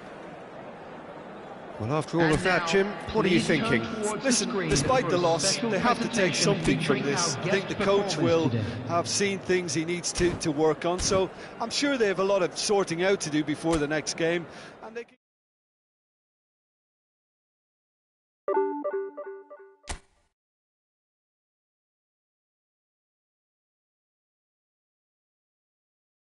A: Well, after all
D: And
A: of that,
D: now,
A: Jim, what are you
D: please
A: thinking?
D: turn towards the
B: Listen,
D: screen
B: despite
D: for
B: the
D: a
B: loss,
D: special
B: they have to take
D: presentation
B: something from
D: featuring
B: this.
D: our
B: I think the
D: guest
B: coach will
D: performers today.
B: have seen things he needs to work on, so I'm sure they have a lot of sorting out to do before the next game.